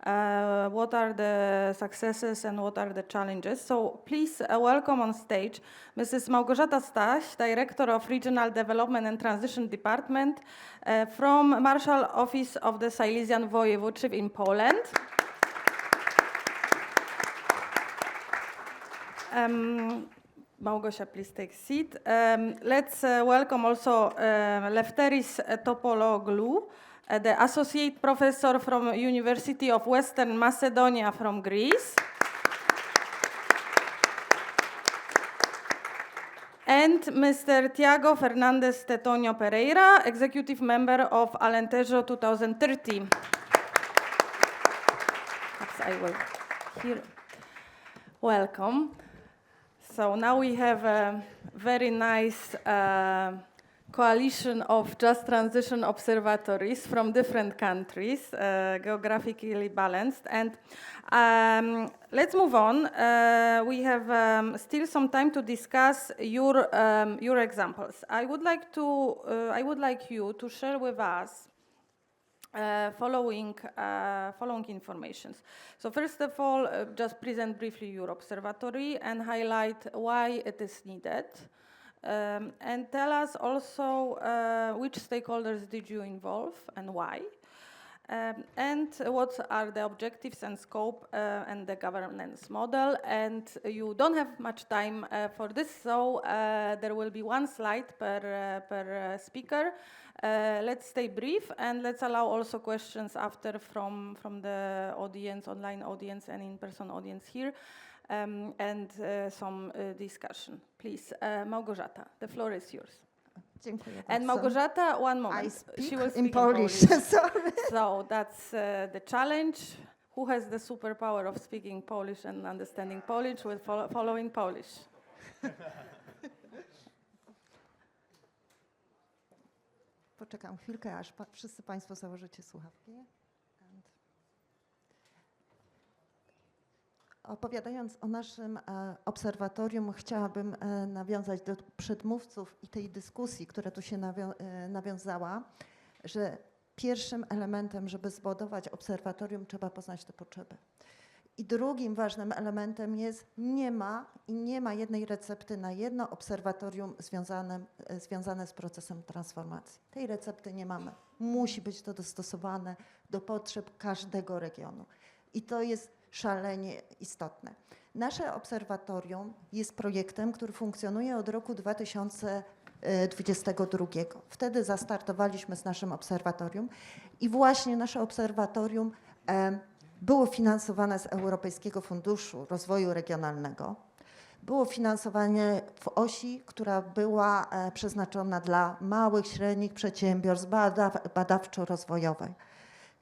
what are the successes and what are the challenges. So please welcome on stage Mrs. Małgorzata Staś, Director of Regional Development and Transition Department from Marshal Office of the Silesian Voivodeship in Poland. Małgosia, please take a seat. Let's welcome also Lefteris Topologlu, the Associate Professor from University of Western Macedonia from Greece. And Mr. Tiago Fernandez Tetonio Pereira, Executive Member of Alentejo 2030. Perhaps I will here. Welcome. So now we have a very nice coalition of Just Transition Observatories from different countries, geographically balanced. And let's move on. We have still some time to discuss your examples. I would like you to share with us following information. So first of all, just present briefly your observatory and highlight why it is needed. And tell us also which stakeholders did you involve and why, and what are the objectives and scope and the governance model. And you don't have much time for this, so there will be one slide per speaker. Let's stay brief, and let's allow also questions after from the audience, online audience and in-person audience here. And some discussion. Please, Małgorzata, the floor is yours. Dziękuję And bardzo. Małgorzata, one moment. I speak She will speak in Polish. Sorry. So that's the challenge. Who has the superpower of speaking Polish and understanding Polish with following Polish? Poczekam chwilkę, aż wszyscy Państwo założycie słuchawki. Opowiadając o naszym obserwatorium, chciałabym nawiązać do przedmówców i tej dyskusji, która tu się nawiązała, że pierwszym elementem, żeby zbudować obserwatorium, trzeba poznać te potrzeby. I drugim ważnym elementem jest, nie ma jednej recepty na jedno obserwatorium związane z procesem transformacji. Tej recepty nie mamy. Musi być to dostosowane do potrzeb każdego regionu. I to jest szalenie istotne. Nasze obserwatorium jest projektem, który funkcjonuje od roku 2022. Wtedy zastartowaliśmy z naszym obserwatorium i właśnie nasze obserwatorium było finansowane z Europejskiego Funduszu Rozwoju Regionalnego. Było finansowanie w osi, która była przeznaczona dla małych, średnich przedsiębiorstw badawczo-rozwojowej.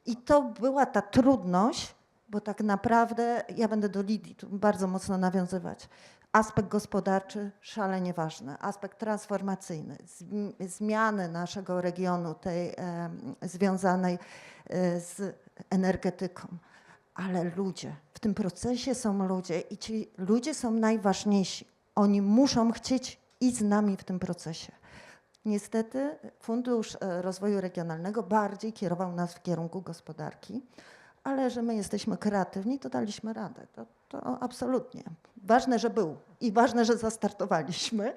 I to była ta trudność, bo tak naprawdę, ja będę do Lidii tu bardzo mocno nawiązywać, aspekt gospodarczy szalenie ważny, aspekt transformacyjny, zmiany naszego regionu, tej związanej z energetyką. Ale ludzie, w tym procesie są ludzie i ci ludzie są najważniejsi. Oni muszą chcieć iść z nami w tym procesie. Niestety Fundusz Rozwoju Regionalnego bardziej kierował nas w kierunku gospodarki, ale że my jesteśmy kreatywni, to daliśmy radę. To absolutnie. Ważne, że był i ważne, że zastartowaliśmy.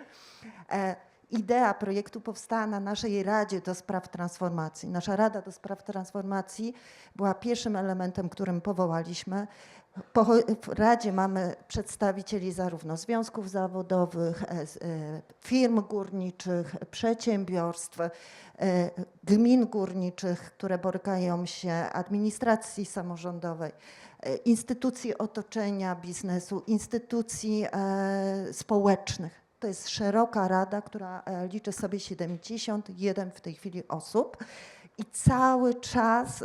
Idea projektu powstała na naszej Radzie do Spraw Transformacji. Nasza Rada do Spraw Transformacji była pierwszym elementem, którym powołaliśmy. W Radzie mamy przedstawicieli zarówno związków zawodowych, firm górniczych, przedsiębiorstw, gmin górniczych, które borykają się, administracji samorządowej, instytucji otoczenia biznesu, instytucji społecznych. To jest szeroka rada, która liczy sobie 71 w tej chwili osób i cały czas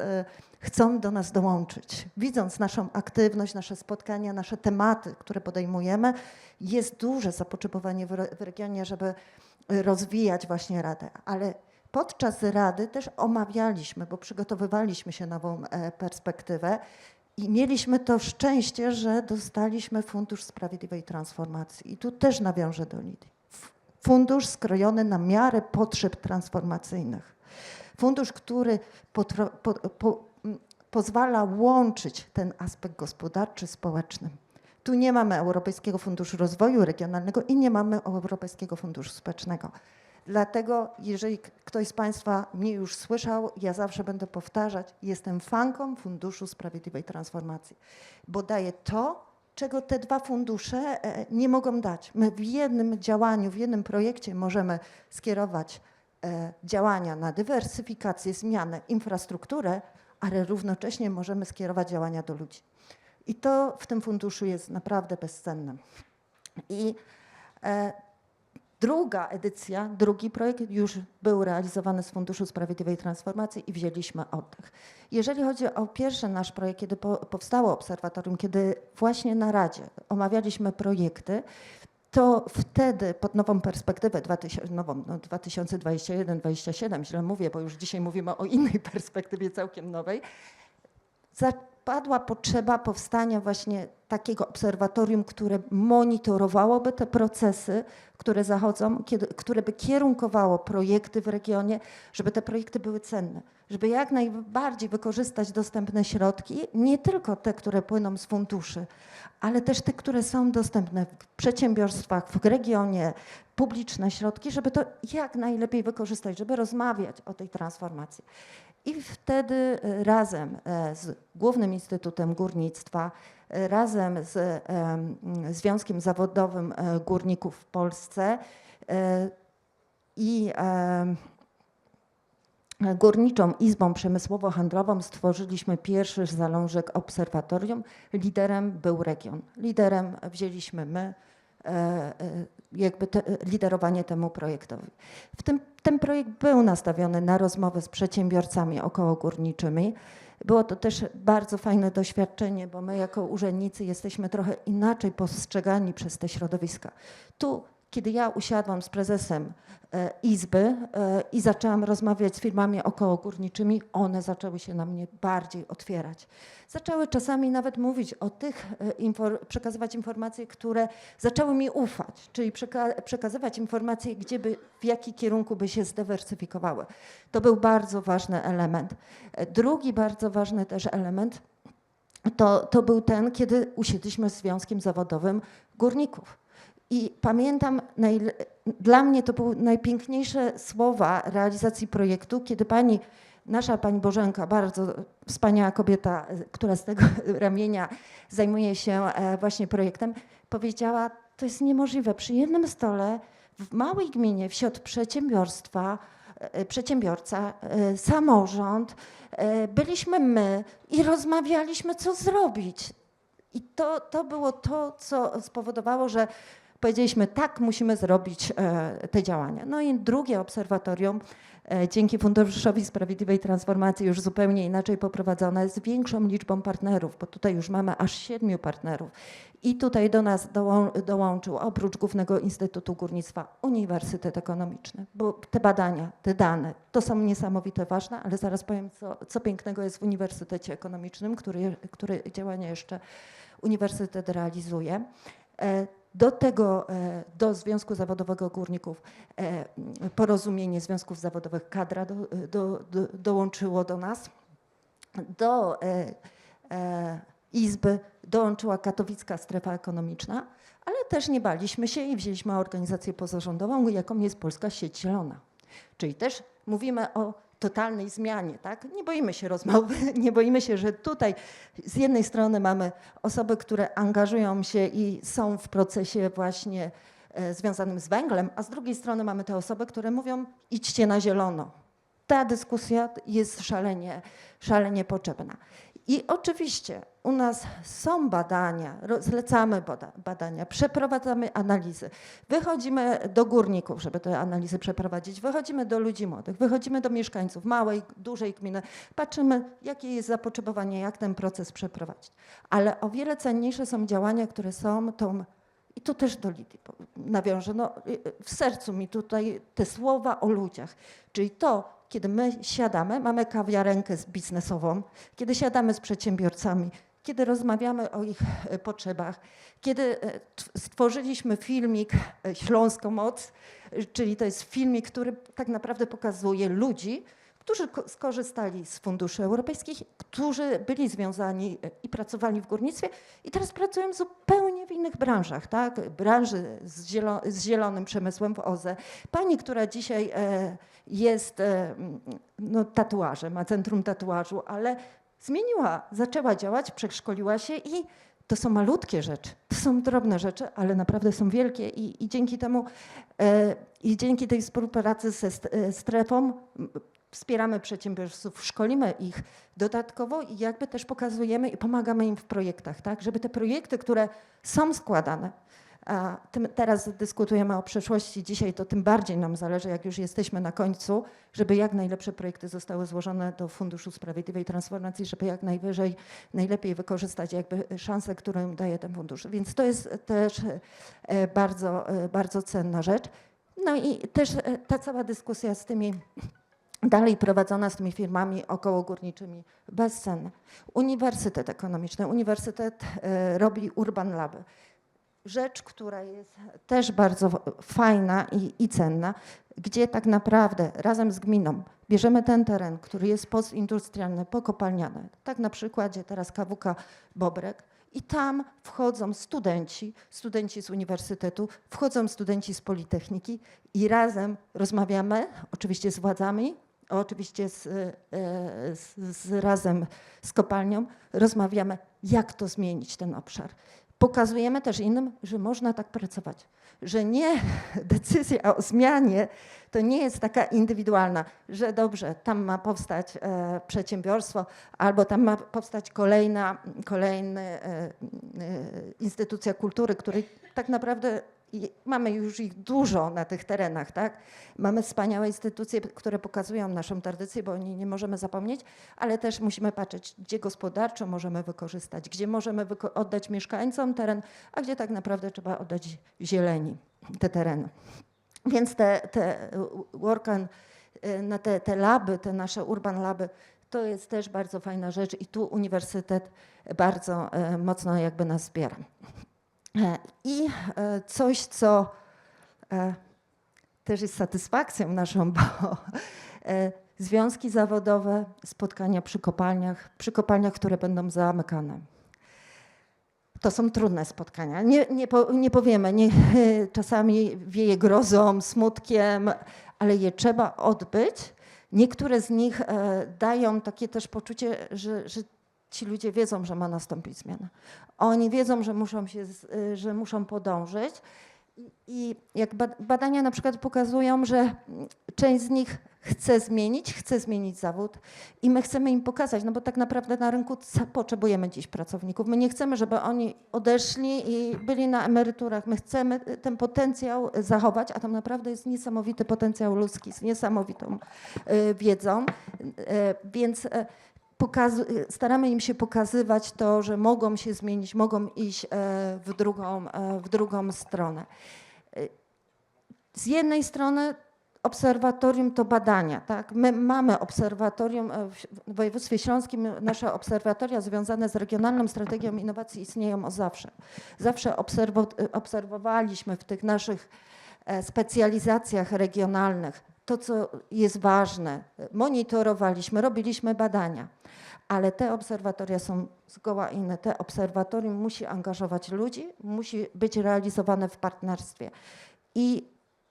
chcą do nas dołączyć. Widząc naszą aktywność, nasze spotkania, nasze tematy, które podejmujemy, jest duże zapotrzebowanie w regionie, żeby rozwijać właśnie radę. Ale podczas rady też omawialiśmy, bo przygotowywaliśmy się na nową perspektywę i mieliśmy to szczęście, że dostaliśmy Fundusz Sprawiedliwej Transformacji. I tu też nawiążę do Lidii. Fundusz skrojony na miarę potrzeb transformacyjnych. Fundusz, który pozwala łączyć ten aspekt gospodarczy, społeczny. Tu nie mamy Europejskiego Funduszu Rozwoju Regionalnego i nie mamy Europejskiego Funduszu Społecznego. Dlatego, jeżeli ktoś z Państwa mnie już słyszał, ja zawsze będę powtarzać, jestem fanką Funduszu Sprawiedliwej Transformacji, bo daje to, czego te dwa fundusze nie mogą dać. My w jednym działaniu, w jednym projekcie możemy skierować działania na dywersyfikację, zmianę, infrastrukturę, ale równocześnie możemy skierować działania do ludzi. I to w tym funduszu jest naprawdę bezcenne. I druga edycja, drugi projekt już był realizowany z Funduszu Sprawiedliwej Transformacji i wzięliśmy oddech. Jeżeli chodzi o pierwszy nasz projekt, kiedy powstało obserwatorium, kiedy właśnie na Radzie omawialiśmy projekty, to wtedy pod nową perspektywę 2021-2027, źle mówię, bo już dzisiaj mówimy o innej perspektywie całkiem nowej, zapadła potrzeba powstania właśnie takiego obserwatorium, które monitorowałoby te procesy, które zachodzą, które by kierunkowało projekty w regionie, żeby te projekty były cenne, żeby jak najbardziej wykorzystać dostępne środki, nie tylko te, które płyną z funduszy, ale też te, które są dostępne w przedsiębiorstwach, w regionie, publiczne środki, żeby to jak najlepiej wykorzystać, żeby rozmawiać o tej transformacji. I wtedy razem z Głównym Instytutem Górnictwa, razem z Związkiem Zawodowym Górników w Polsce i Górniczą Izbą Przemysłowo-Handlową stworzyliśmy pierwszy zalążek obserwatorium. Liderem był region. Liderem wzięliśmy my, jakby liderowanie temu projektowi. Ten projekt był nastawiony na rozmowę z przedsiębiorcami okołogórniczymi. Było to też bardzo fajne doświadczenie, bo my jako urzędnicy jesteśmy trochę inaczej postrzegani przez te środowiska. Tu, kiedy ja usiadłam z prezesem Izby i zaczęłam rozmawiać z firmami okołogórniczymi, one zaczęły się na mnie bardziej otwierać. Zaczęły czasami nawet mówić o tych, przekazywać informacje, które zaczęły mi ufać, czyli przekazywać informacje, w jaki kierunku by się zdywersyfikowały. To był bardzo ważny element. Drugi bardzo ważny też element to był ten, kiedy usiedliśmy z Związkiem Zawodowym Górników. I pamiętam, dla mnie to były najpiękniejsze słowa realizacji projektu, kiedy nasza pani Bożenka, bardzo wspaniała kobieta, która z tego ramienia zajmuje się właśnie projektem, powiedziała, to jest niemożliwe, przy jednym stole w małej gminie wśród przedsiębiorca, samorząd, byliśmy my i rozmawialiśmy, co zrobić. I to było to, co spowodowało, że powiedzieliśmy, tak, musimy zrobić te działania. No i drugie obserwatorium, dzięki Funduszowi Sprawiedliwej Transformacji już zupełnie inaczej poprowadzone, z większą liczbą partnerów, bo tutaj już mamy aż 7 partnerów. I tutaj do nas dołączył oprócz Głównego Instytutu Górnictwa Uniwersytet Ekonomiczny, bo te badania, te dane, to są niesamowite ważne, ale zaraz powiem, co pięknego jest w Uniwersytecie Ekonomicznym, który działania jeszcze uniwersytet realizuje. Do Związku Zawodowego Górników Porozumienie Związków Zawodowych Kadra dołączyło do nas. Do Izby dołączyła Katowicka Strefa Ekonomiczna, ale też nie baliśmy się i wzięliśmy organizację pozarządową, jaką jest Polska Sieć Zielona. Czyli też mówimy o totalnej zmianie, tak? Nie boimy się rozmowy, nie boimy się, że tutaj z jednej strony mamy osoby, które angażują się i są w procesie właśnie związanym z węglem, a z drugiej strony mamy te osoby, które mówią idźcie na zielono. Ta dyskusja jest szalenie potrzebna. I oczywiście u nas są badania, zlecamy badania, przeprowadzamy analizy, wychodzimy do górników, żeby te analizy przeprowadzić, wychodzimy do ludzi młodych, wychodzimy do mieszkańców małej, dużej gminy, patrzymy, jakie jest zapotrzebowanie, jak ten proces przeprowadzić. Ale o wiele cenniejsze są działania, które są i tu też do Lidii nawiążę, w sercu mi tutaj te słowa o ludziach, czyli to, kiedy my siadamy, mamy kawiarenkę biznesową, kiedy siadamy z przedsiębiorcami, kiedy rozmawiamy o ich potrzebach, kiedy stworzyliśmy filmik Śląską Moc, czyli to jest filmik, który tak naprawdę pokazuje ludzi, którzy skorzystali z funduszy europejskich, którzy byli związani i pracowali w górnictwie i teraz pracują zupełnie w innych branżach, tak? Branży z zielonym przemysłem w OZE. Pani, która dzisiaj jest tatuażem, ma centrum tatuażu, ale zaczęła działać, przeszkoliła się i to są malutkie rzeczy, to są drobne rzeczy, ale naprawdę są wielkie i dzięki temu i dzięki tej współpracy ze strefą wspieramy przedsiębiorców, szkolimy ich dodatkowo i jakby też pokazujemy i pomagamy im w projektach, tak? Żeby te projekty, które są składane, a teraz dyskutujemy o przyszłości, dzisiaj to tym bardziej nam zależy, jak już jesteśmy na końcu, żeby jak najlepsze projekty zostały złożone do Funduszu Sprawiedliwej Transformacji, żeby jak najlepiej wykorzystać jakby szansę, którą im daje ten fundusz. Więc to jest też bardzo, bardzo cenna rzecz. No i też ta cała dyskusja z tymi dalej prowadzona z tymi firmami okołogórniczymi, bezcenna. Uniwersytet Ekonomiczny, uniwersytet robi Urban Laby. Rzecz, która jest też bardzo fajna i cenna, gdzie tak naprawdę razem z gminą bierzemy ten teren, który jest postindustrialny, pokopalniany, tak na przykładzie teraz KWK Bobrek, i tam wchodzą studenci z uniwersytetu, wchodzą studenci z Politechniki i razem rozmawiamy, oczywiście z władzami, oczywiście razem z kopalnią, rozmawiamy, jak to zmienić ten obszar. Pokazujemy też innym, że można tak pracować, że nie decyzja o zmianie to nie jest taka indywidualna, że dobrze, tam ma powstać przedsiębiorstwo albo tam ma powstać kolejna instytucja kultury, której tak naprawdę mamy już ich dużo na tych terenach, tak? Mamy wspaniałe instytucje, które pokazują naszą tradycję, bo o niej nie możemy zapomnieć, ale też musimy patrzeć, gdzie gospodarczo możemy wykorzystać, gdzie możemy oddać mieszkańcom teren, a gdzie tak naprawdę trzeba oddać zieleni te tereny. Więc te laby, te nasze urban laby, to jest też bardzo fajna rzecz i tu uniwersytet bardzo mocno jakby nas wspiera. I coś, co też jest satysfakcją naszą, bo związki zawodowe, spotkania przy kopalniach, które będą zamykane. To są trudne spotkania. Nie powiemy, czasami wieje grozą, smutkiem, ale je trzeba odbyć. Niektóre z nich dają takie też poczucie, że ci ludzie wiedzą, że ma nastąpić zmiana. Oni wiedzą, że muszą podążyć. I jak badania na przykład pokazują, że część z nich chce zmienić zawód i my chcemy im pokazać, no bo tak naprawdę na rynku potrzebujemy dziś pracowników. My nie chcemy, żeby oni odeszli i byli na emeryturach. My chcemy ten potencjał zachować, a tam naprawdę jest niesamowity potencjał ludzki z niesamowitą wiedzą, więc staramy im się pokazywać to, że mogą się zmienić, mogą iść w drugą stronę. Z jednej strony obserwatorium to badania, tak? My mamy obserwatorium w województwie śląskim, nasze obserwatoria związane z regionalną strategią innowacji istnieją od zawsze. Zawsze obserwowaliśmy w tych naszych specjalizacjach regionalnych to, co jest ważne, monitorowaliśmy, robiliśmy badania. Ale te obserwatoria są zgoła inne. Te obserwatorium musi angażować ludzi, musi być realizowane w partnerstwie. I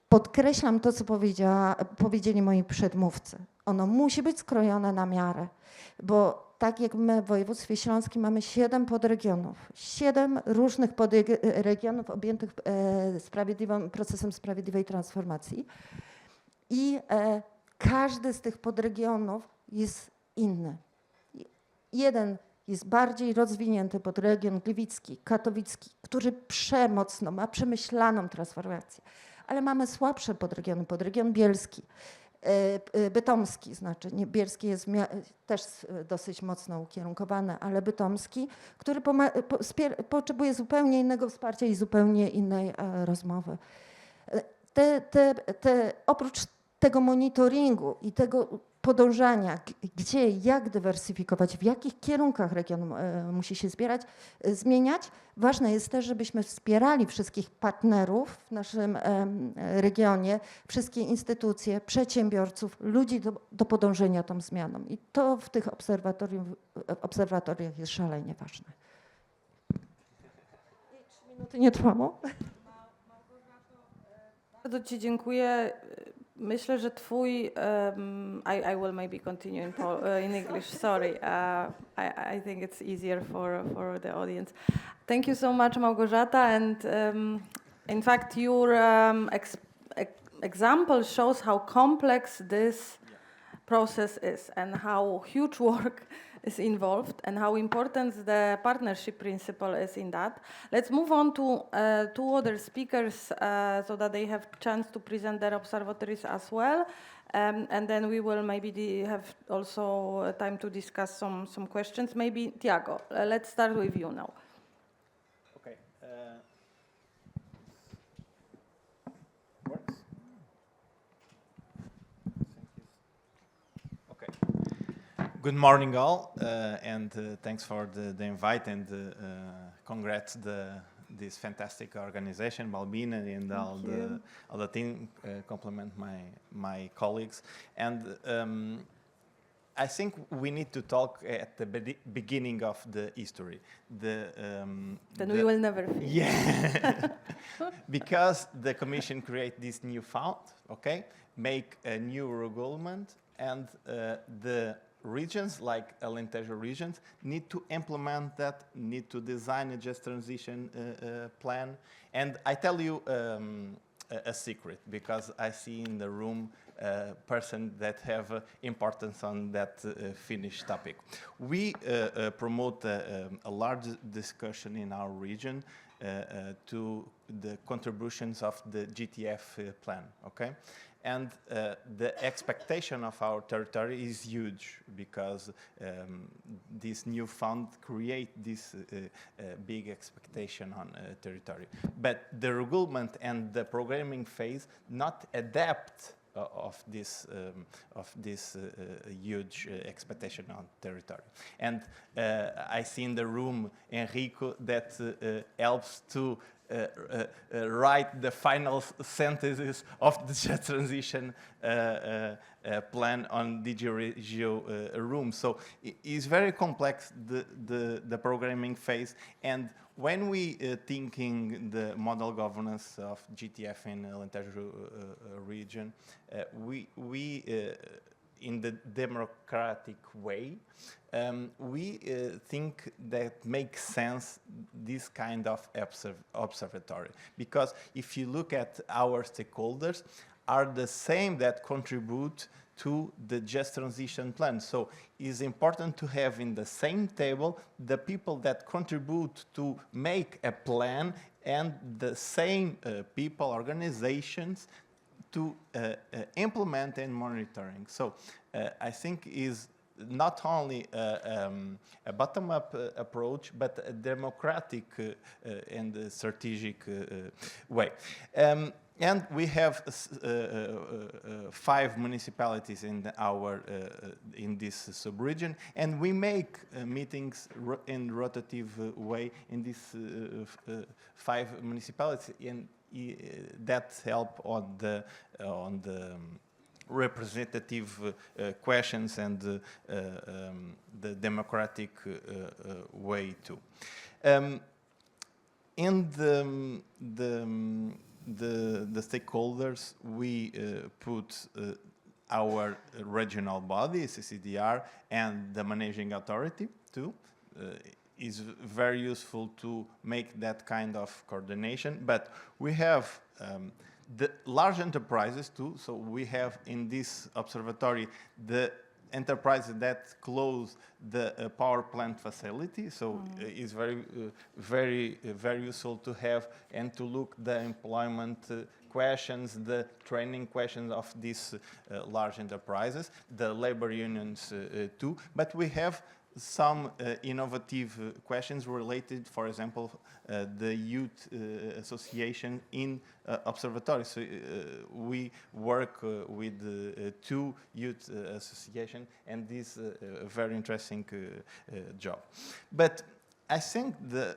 podkreślam to, co powiedzieli moi przedmówcy. Ono musi być skrojone na miarę, bo tak jak my w województwie śląskim mamy 7 podregionów, 7 różnych podregionów objętych procesem sprawiedliwej transformacji i każdy z tych podregionów jest inny. Jeden jest bardziej rozwinięty podregion gliwicki, katowicki, który przemocno ma przemyślaną transformację. Ale mamy słabsze podregiony, podregion bielski, bytomski, znaczy nie, bielski jest też dosyć mocno ukierunkowany, ale bytomski, który potrzebuje zupełnie innego wsparcia i zupełnie innej rozmowy. Oprócz tego monitoringu i tego podążania, gdzie, jak dywersyfikować, w jakich kierunkach region musi się zmieniać. Ważne jest też, żebyśmy wspierali wszystkich partnerów w naszym regionie, wszystkie instytucje, przedsiębiorców, ludzi do podążenia tą zmianą. I to w tych obserwatoriach jest szalenie ważne. 3 minuty nie trwało. Bardzo Ci dziękuję. Myślę, że I will maybe continue in English, sorry. I think it's easier for the audience. Thank you so much, Małgorzata. And in fact, your example shows how complex this process is and how huge work is involved and how important the partnership principle is in that. Let's move on to 2 other speakers so that they have chance to present their observatories as well. And then we will maybe have also time to discuss some questions. Maybe Tiago, let's start with you now. Okay. Works? Okay. Good morning, all, and thanks for the invite and congrats this fantastic organization, Balbina, and all the team. Compliment my colleagues, and I think we need to talk at the beginning of the history. Then we will never finish. Yeah, because the Commission create this new fund, okay, make a new regulation, and the regions like Alentejo regions need to implement that, need to design a just transition plan. And I tell you a secret, because I see in the room a person that have importance on that Finnish topic. We promote a large discussion in our region to the contributions of the GTF plan, okay? And the expectation of our territory is huge, because this new fund create this big expectation on territory. But the regulation and the programming phase not adapt of this huge expectation on territory. And I see in the room Enrico that helps to write the final sentences of the just transition plan on DigiRegio room. So it's very complex, the programming phase. And when we thinking the model governance of GTF in Alentejo region, we in the democratic way, we think that makes sense this kind of observatory. Because if you look at our stakeholders, are the same that contribute to the just transition plan. So it's important to have in the same table the people that contribute to make a plan and the same people, organizations to implement and monitoring. So I think is not only a bottom-up approach, but a democratic and strategic way. And we have 5 municipalities in in this sub-region, and we make meetings in rotative way in these 5 municipalities, and that help on the representative questions and the democratic way too. In the stakeholders, we put our regional body, CCDR, and the managing authority too. Is very useful to make that kind of coordination, but we have the large enterprises too. So we have in this observatory the enterprises that close the power plant facility. So it's very useful to have and to look the employment questions, the training questions of these large enterprises, the labor unions too. But we have some innovative questions related, for example, the youth association in observatories. So we work with 2 youth associations, and this is a very interesting job. But I think the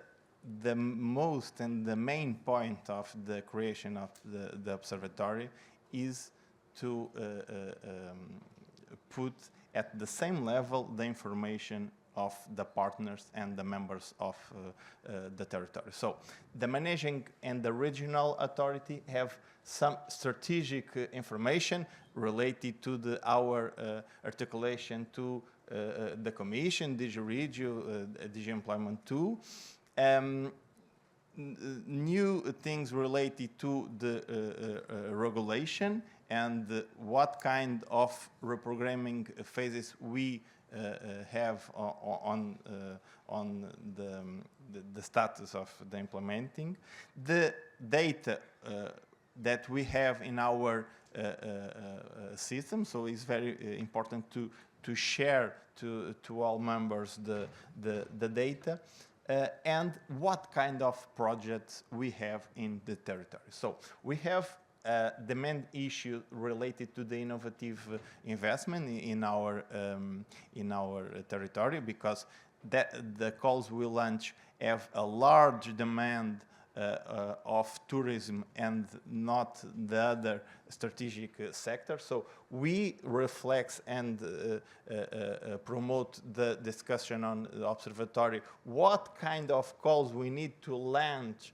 most and the main point of the creation of the observatory is to put at the same level the information of the partners and the members of the territory. So the managing and the regional authority have some strategic information related to our articulation to the Commission, DigiRegio, Digi Employment 2. New things related to the regulation and what kind of reprogramming phases we have on the status of the implementing. The data that we have in our system, so it's very important to share to all members the data. And what kind of projects we have in the territory. So we have the main issue related to the innovative investment in our territory, because the calls we launch have a large demand of tourism and not the other strategic sector. So we reflect and promote the discussion on the observatory, what kind of calls we need to launch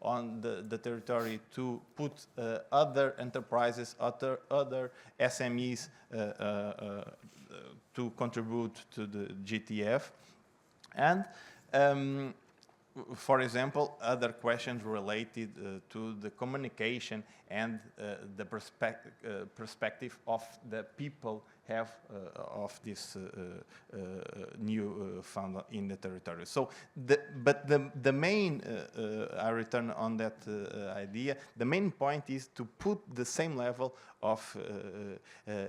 on the territory to put other enterprises, other SMEs to contribute to the GTF. And for example, other questions related to the communication and the perspective of the people have of this new fund in the territory. So, the main, I return on that idea, the main point is to put the same level of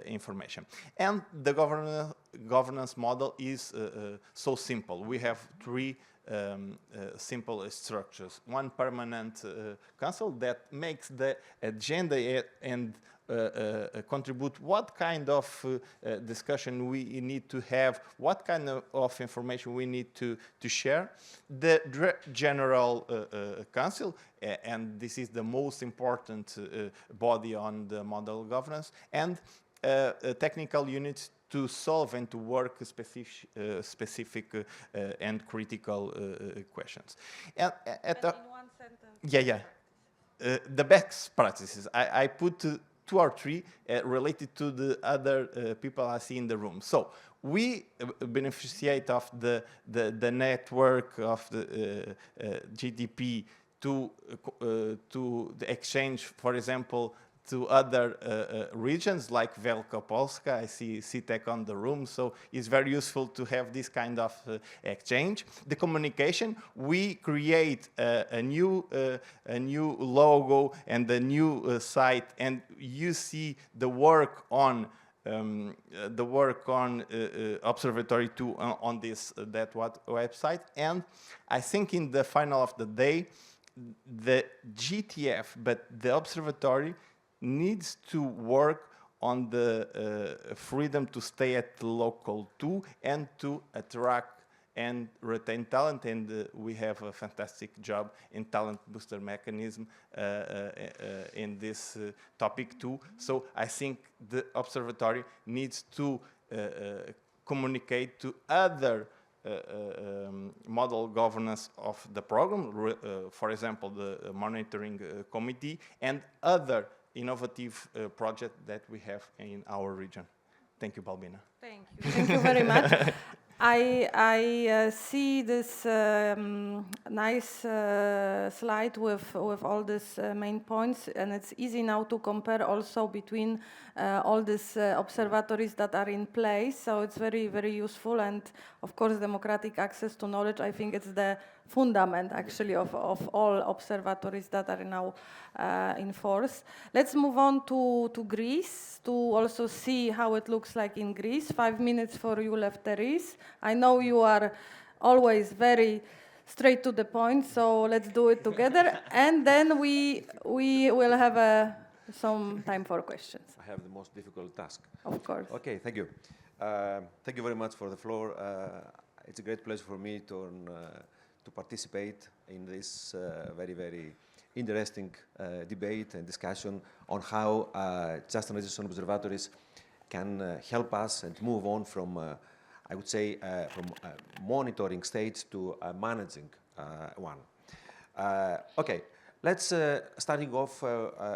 information. And the governance model is so simple. We have 3 simple structures. One permanent council that makes the agenda and contribute what kind of discussion we need to have, what kind of information we need to share. The General Council, and this is the most important body on the model governance, and technical units to solve and to work specific and critical questions. And in one sentence. yeah. The best practices, I put 2 or 3 related to the other people I see in the room. So we beneficiate of the network of the JTP to the exchange, for example, to other regions like Wielkopolska. I see CTEC on the room, so it's very useful to have this kind of exchange. The communication, we create a new logo and a new site, and you see the work on Observatory 2 on that website. And I think in the final of the day, the GTF, but the observatory needs to work on the freedom to stay at the local too, and to attract and retain talent. And we have a fantastic job in talent booster mechanism in this topic too. So I think the observatory needs to communicate to other model governance of the program, for example, the monitoring committee and other innovative project that we have in our region. Thank you, Balbina. Thank you. Thank you very much. I see this nice slide with all these main points, and it's easy now to compare also between all these observatories that are in place. So it's very, very useful, and of course, democratic access to knowledge. I think it's the fundament actually of all observatories that are now in force. Let's move on to Greece to also see how it looks like in Greece. 5 minutes for you, Lefteris. I know you are always very straight to the point, so let's do it together. And then we will have some time for questions. I have the most difficult task. Of course. Okay, thank you. Thank you very much for the floor. It's a great pleasure for me to participate in this very, very interesting debate and discussion on how just transition observatories can help us and move on from, I would say, from monitoring stage to managing one. Okay, let's starting off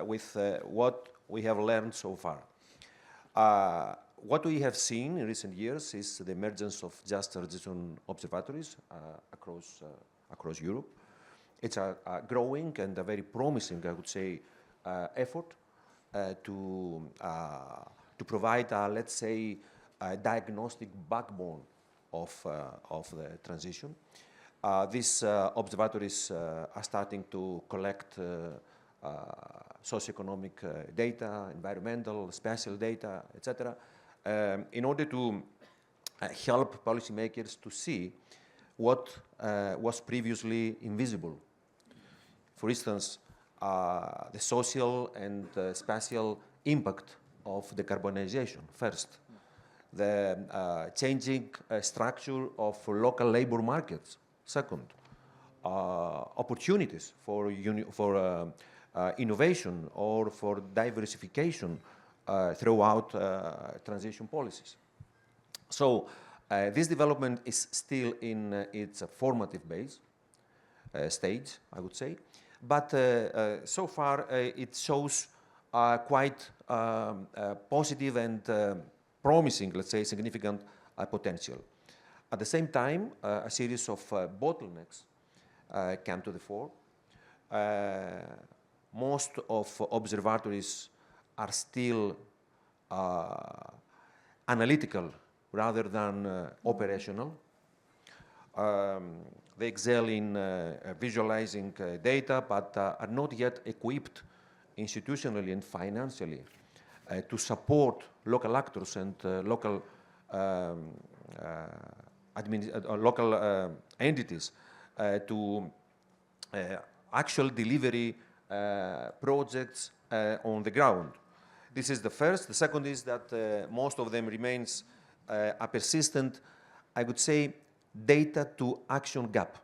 with what we have learned so far. What we have seen in recent years is the emergence of just transition observatories across Europe. It's a growing and a very promising, I would say, effort to provide, let's say, a diagnostic backbone of the transition. These observatories are starting to collect socioeconomic data, environmental, spatial data, etc., in order to help policymakers to see what was previously invisible. For instance, the social and spatial impact of decarbonization, first. The changing structure of local labor markets, second. Opportunities for innovation or for diversification throughout transition policies. So this development is still in its formative stage, I would say, but so far it shows quite positive and promising, let's say, significant potential. At the same time, a series of bottlenecks came to the fore. Most of observatories are still analytical rather than operational. They excel in visualizing data, but are not yet equipped institutionally and financially to support local actors and local entities to actual delivery projects on the ground. This is the first. The second is that most of them remains a persistent, I would say, data to action gap.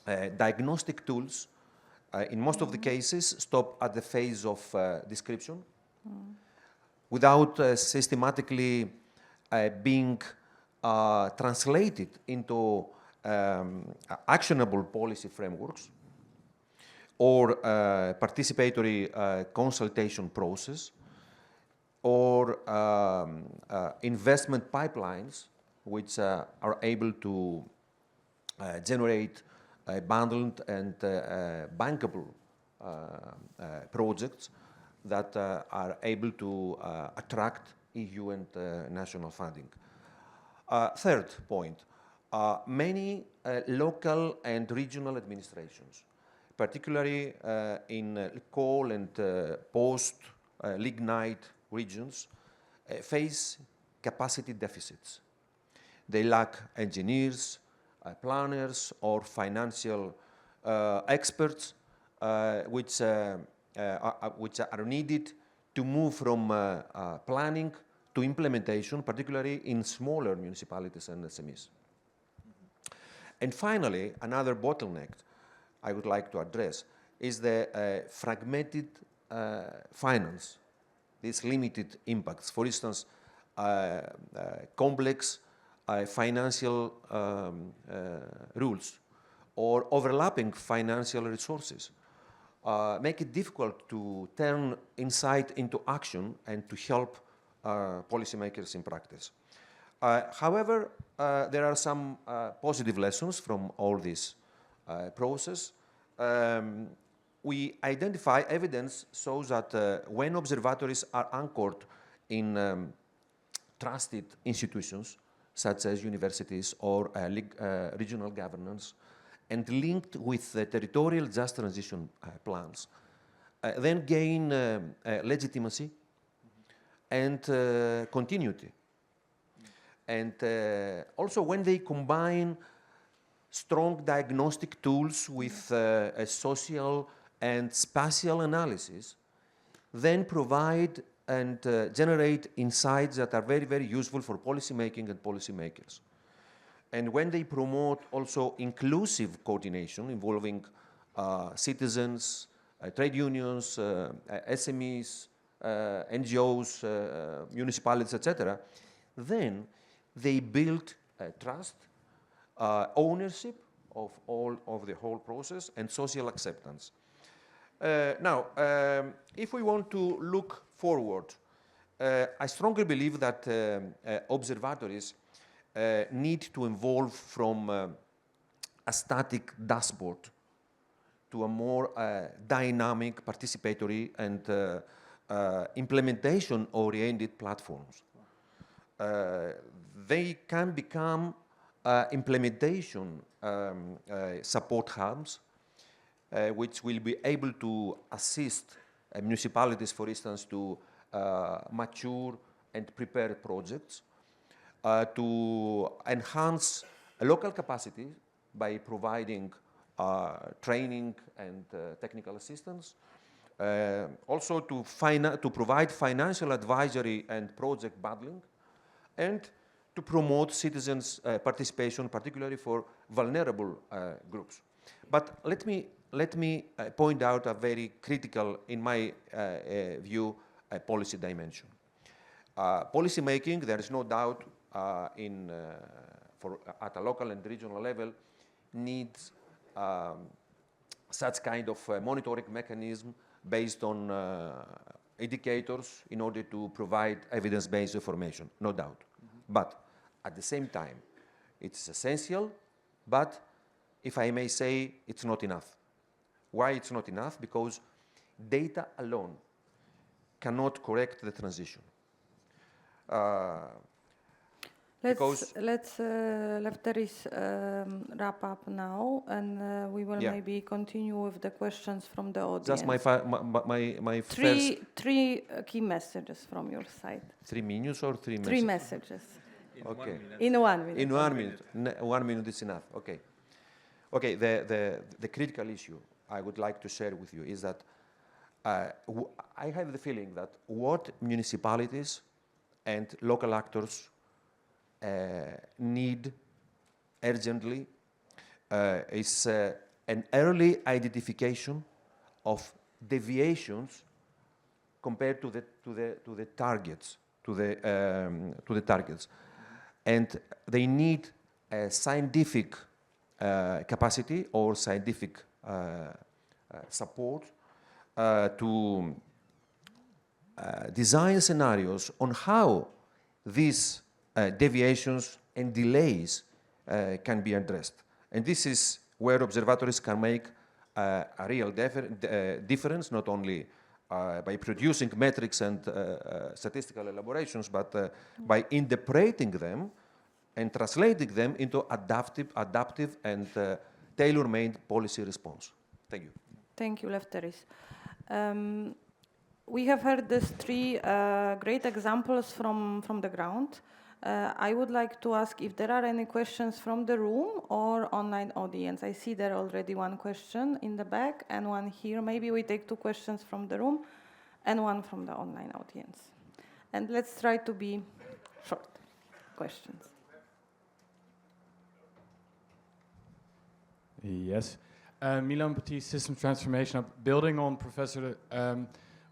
Diagnostic tools, in most of the cases, stop at the phase of description without systematically being translated into actionable policy frameworks or participatory consultation process or investment pipelines which are able to generate bundled and bankable projects that are able to attract EU and national funding. Third point, many local and regional administrations, particularly in coal and post-lignite regions, face capacity deficits. They lack engineers, planners, or financial experts which are needed to move from planning to implementation, particularly in smaller municipalities and SMEs. And finally, another bottleneck I would like to address is the fragmented finance, these limited impacts. For instance, complex financial rules or overlapping financial resources make it difficult to turn insight into action and to help policymakers in practice. However, there are some positive lessons from all this process. We identify evidence shows that when observatories are anchored in trusted institutions, such as universities or regional governance, and linked with the territorial just transition plans, then gain legitimacy and continuity. And also when they combine strong diagnostic tools with a social and spatial analysis, then provide and generate insights that are very, very useful for policymaking and policymakers. And when they promote also inclusive coordination involving citizens, trade unions, SMEs, NGOs, municipalities, etc., then they build trust, ownership of the whole process, and social acceptance. Now, if we want to look forward, I strongly believe that observatories need to evolve from a static dashboard to a more dynamic, participatory, and implementation-oriented platforms. They can become implementation support hubs, which will be able to assist municipalities, for instance, to mature and prepare projects, to enhance local capacity by providing training and technical assistance, also to provide financial advisory and project bundling, and to promote citizens' participation, particularly for vulnerable groups. But let me point out a very critical, in my view, policy dimension. Policy making, there is no doubt, at a local and regional level, needs such kind of monitoring mechanism based on indicators in order to provide evidence-based information, no doubt. But at the same time, it's essential, but if I may say, it's not enough. Why it's not enough? Because data alone cannot correct the transition. Let's Lefteris wrap up now, and we will maybe continue with the questions from the audience. Just my first... Three key messages from your side. 3 minutes or 3 messages? 3 messages. Okay. In 1 minute. In 1 minute. 1 minute is enough. Okay. Okay, the critical issue I would like to share with you is that I have the feeling that what municipalities and local actors need urgently is an early identification of deviations compared to the targets, to the targets, and they need a scientific capacity or scientific support to design scenarios on how these deviations and delays can be addressed. And this is where observatories can make a real difference, not only by producing metrics and statistical elaborations, but by interpreting them and translating them into adaptive and tailor-made policy response. Thank you. Thank you, Lefteris. We have heard these three great examples from the ground. I would like to ask if there are any questions from the room or online audience. I see there already one question in the back and one here. Maybe we take 2 questions from the room and one from the online audience. And let's try to be short questions. Yes. Milan Petit, System Transformation. Building on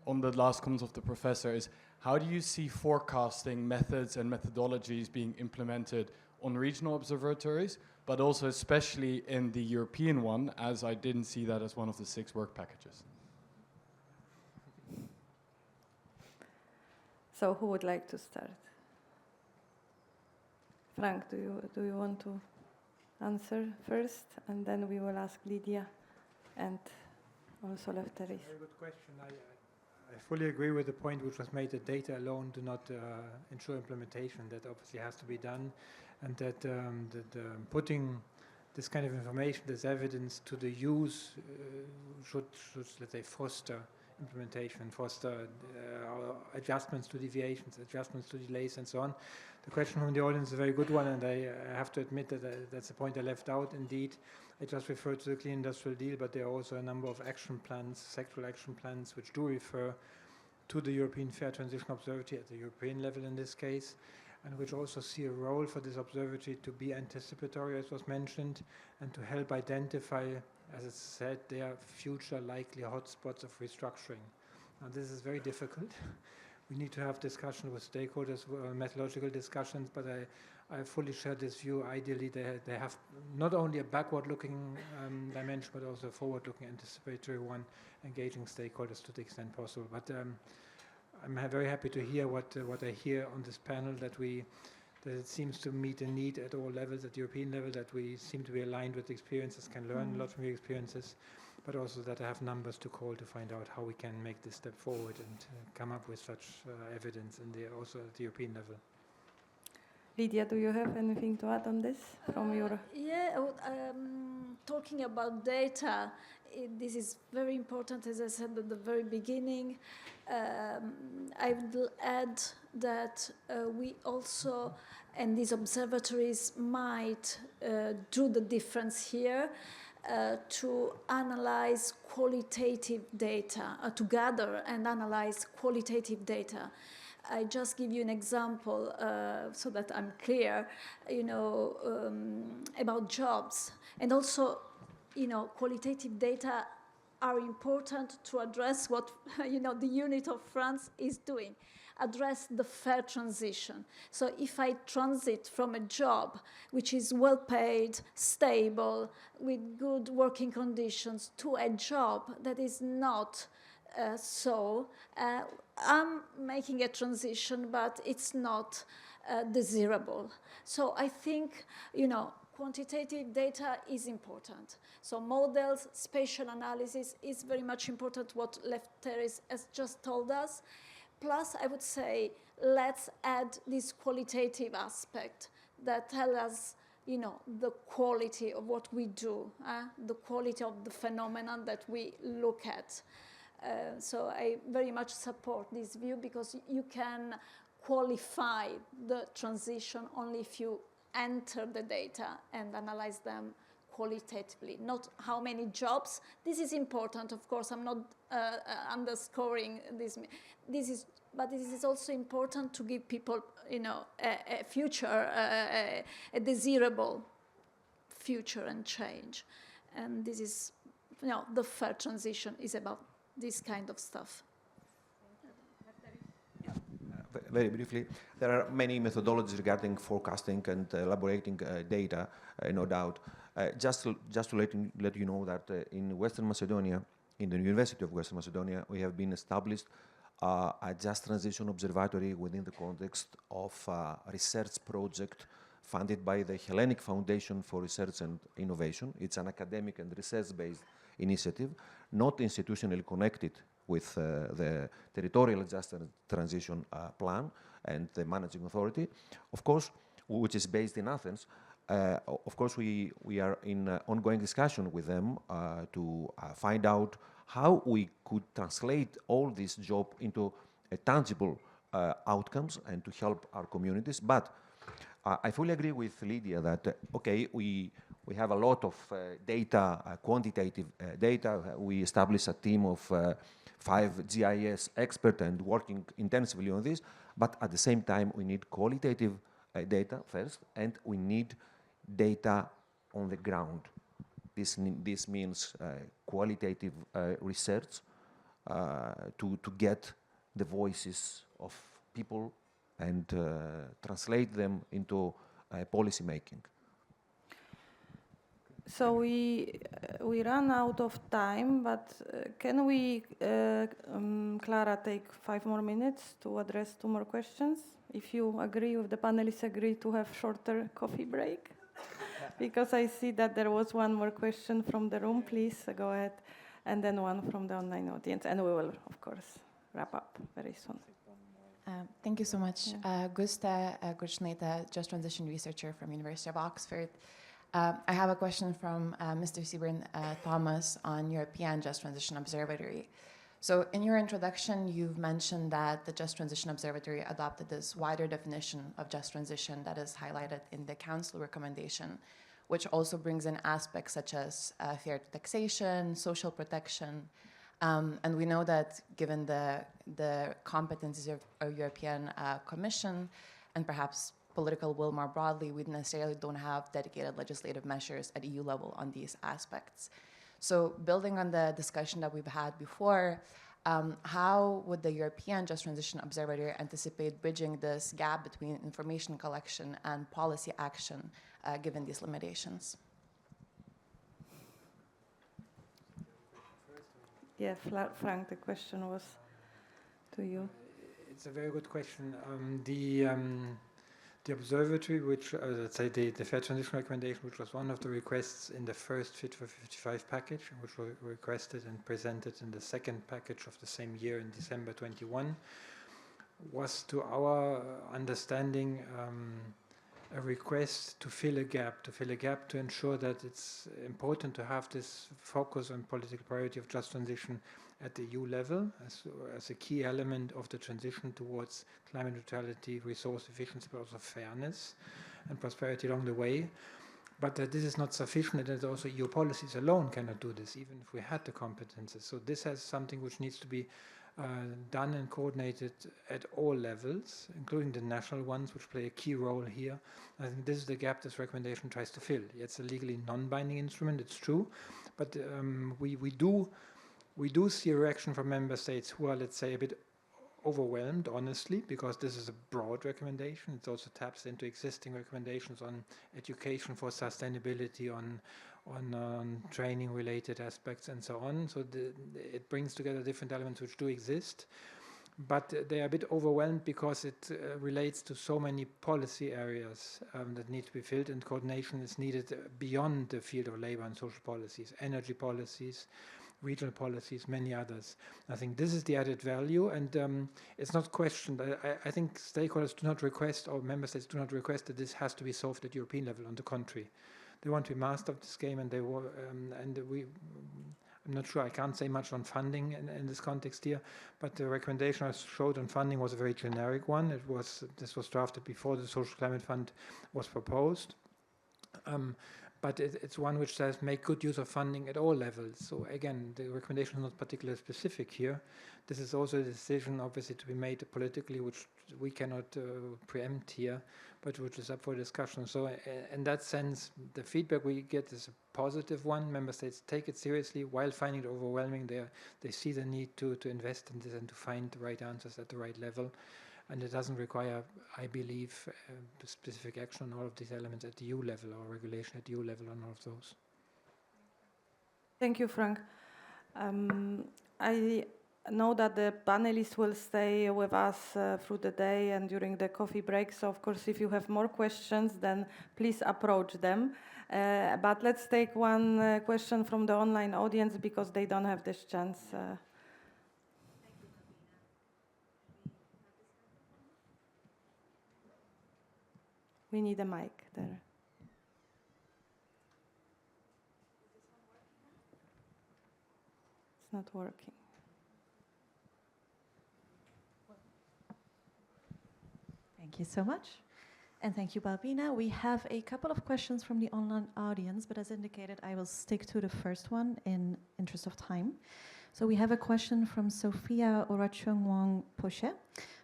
on the last comments of the professor, is how do you see forecasting methods and methodologies being implemented on regional observatories, but also especially in the European one, as I didn't see that as one of the 6 work packages? So who would like to start? Frank, do you want to answer first, and then we will ask Lydia and also Lefteris. Very good question. I fully agree with the point which was made that data alone do not ensure implementation. That obviously has to be done, and that putting this kind of information, this evidence to the use should let's say foster implementation, foster adjustments to deviations, adjustments to delays, and so on. The question from the audience is a very good one, and I have to admit that that's a point I left out. Indeed, I just referred to the Clean Industrial Deal, but there are also a number of action plans, sectoral action plans, which do refer to the European Fair Transition Observatory at the European level in this case, and which also see a role for this observatory to be anticipatory, as was mentioned, and to help identify, as it's said, their future likely hotspots of restructuring. Now, this is very difficult. We need to have discussion with stakeholders, methodological discussions, but I fully share this view. Ideally, they have not only a backward-looking dimension, but also a forward-looking, anticipatory one, engaging stakeholders to the extent possible. But I'm very happy to hear what I hear on this panel, that it seems to meet a need at all levels, at the European level, that we seem to be aligned with experiences, can learn a lot from your experiences, but also that I have numbers to call to find out how we can make this step forward and come up with such evidence also at the European level. Lydia, do you have anything to add on this from your? Yeah, talking about data, this is very important, as I said at the very beginning. I will add that we also, and these observatories might do the difference here, to analyze qualitative data, to gather and analyze qualitative data. I just give you an example so that I'm clear, about jobs. And also, qualitative data are important to address what, the unit of France is doing, address the fair transition. So if I transit from a job which is well paid, stable, with good working conditions, to a job that is not I'm making a transition, but it's not desirable. So I think, quantitative data is important. So models, spatial analysis is very much important, what Lefteris has just told us. Plus, I would say, let's add this qualitative aspect that tell us, the quality of what we do, the quality of the phenomenon that we look at. So I very much support this view, because you can qualify the transition only if you enter the data and analyze them qualitatively, not how many jobs. This is important, of course. I'm not underscoring this. But this is also important to give people, a future, a desirable future and change. And this is, the fair transition is about this kind of stuff. Very briefly, there are many methodologies regarding forecasting and elaborating data, no doubt. Just to let you know that in Western Macedonia, in the University of Western Macedonia, we have been established a Just Transition Observatory within the context of a research project funded by the Hellenic Foundation for Research and Innovation. It's an academic and research-based initiative, not institutionally connected with the territorial just transition plan and the managing authority, of course, which is based in Athens. Of course, we are in ongoing discussion with them to find out how we could translate all this job into tangible outcomes and to help our communities. But I fully agree with Lydia that, okay, we have a lot of data, quantitative data. We established a team of 5 GIS experts and working intensively on this. But at the same time, we need qualitative data first, and we need data on the ground. This means qualitative research to get the voices of people and translate them into policy making. So we run out of time, but can we, Clara, take 5 more minutes to address 2 more questions? If you agree, if the panelists agree to have shorter coffee break? Because I see that there was 1 more question from the room. Please go ahead. And then 1 from the online audience. And we will, of course, wrap up very soon. Thank you so much. Gusta Gurchneta, Just Transition Researcher from University of Oxford. I have a question from Mr. Seaburn Thomas on European Just Transition Observatory. So in your introduction, you've mentioned that the Just Transition Observatory adopted this wider definition of just transition that is highlighted in the Council recommendation, which also brings in aspects such as fair taxation, social protection. And we know that given the competencies of European Commission and perhaps political will more broadly, we necessarily don't have dedicated legislative measures at EU level on these aspects. So building on the discussion that we've had before, how would the European Just Transition Observatory anticipate bridging this gap between information collection and policy action given these limitations? Yeah, Frank, the question was to you. It's a very good question. The observatory, which, let's say the Fair Transition recommendation, which was one of the requests in the first Fit for 55 package, which was requested and presented in the second package of the same year in December 21, was, to our understanding, a request to fill a gap to ensure that it's important to have this focus on political priority of just transition at the EU level as a key element of the transition towards climate neutrality, resource efficiency, but also fairness and prosperity along the way. But this is not sufficient, and also EU policies alone cannot do this, even if we had the competences. So this is something which needs to be done and coordinated at all levels, including the national ones, which play a key role here. I think this is the gap this recommendation tries to fill. It's a legally non-binding instrument, it's true, but we do see a reaction from member states who are, let's say, a bit overwhelmed, honestly, because this is a broad recommendation. It also taps into existing recommendations on education for sustainability, on training-related aspects, and so on. So it brings together different elements which do exist, but they are a bit overwhelmed because it relates to so many policy areas that need to be filled, and coordination is needed beyond the field of labor and social policies, energy policies, regional policies, many others. I think this is the added value, and it's not questioned. I think stakeholders do not request, or member states do not request, that this has to be solved at European level. On the contrary, they want to be master of this game, and they I'm not sure, I can't say much on funding in this context here, but the recommendation I showed on funding was a very generic one. This was drafted before the Social Climate Fund was proposed. But it's one which says make good use of funding at all levels. So again, the recommendation is not particularly specific here. This is also a decision, obviously, to be made politically, which we cannot preempt here, but which is up for discussion. So in that sense, the feedback we get is a positive one. Member states take it seriously while finding it overwhelming. They see the need to invest in this and to find the right answers at the right level. And it doesn't require, I believe, specific action on all of these elements at the EU level or regulation at EU level on all of those. Thank you, Frank. I know that the panelists will stay with us through the day and during the coffee break. So, of course, if you have more questions, then please approach them. But let's take one question from the online audience because they don't have this chance. We need a mic there. It's not working. Thank you so much. And thank you, Balbina. We have a couple of questions from the online audience, but as indicated, I will stick to the first one in interest of time. So we have a question from Sophia Orachungwang Poche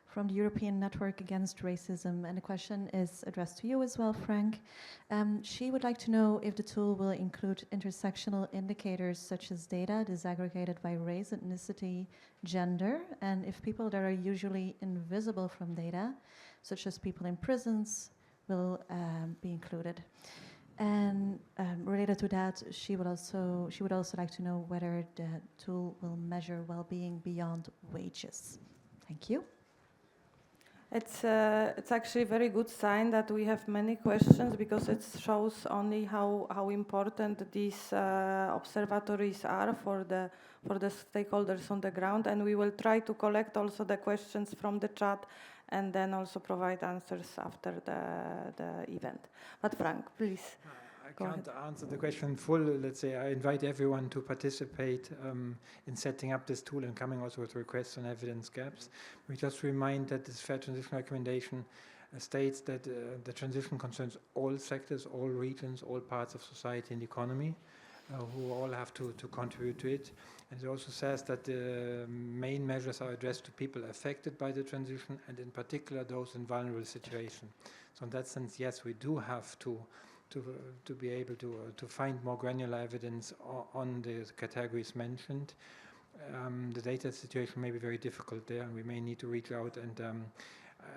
from the European Network Against Racism, and the question is addressed to you as well, Frank. She would like to know if the tool will include intersectional indicators such as data disaggregated by race, ethnicity, gender, and if people that are usually invisible from data, such as people in prisons, will be included. And related to that, she would also like to know whether the tool will measure well-being beyond wages. Thank you. It's actually a very good sign that we have many questions because it shows only how important these observatories are for the stakeholders on the ground, and we will try to collect also the questions from the chat and then also provide answers after the event. But Frank, please. I can't answer the question full. Let's say I invite everyone to participate in setting up this tool and coming also with requests on evidence gaps. We just remind that this fair transition recommendation states that the transition concerns all sectors, all regions, all parts of society and economy, who all have to contribute to it. And it also says that the main measures are addressed to people affected by the transition and in particular those in vulnerable situations. So in that sense, yes, we do have to be able to find more granular evidence on the categories mentioned. The data situation may be very difficult there, and we may need to reach out. And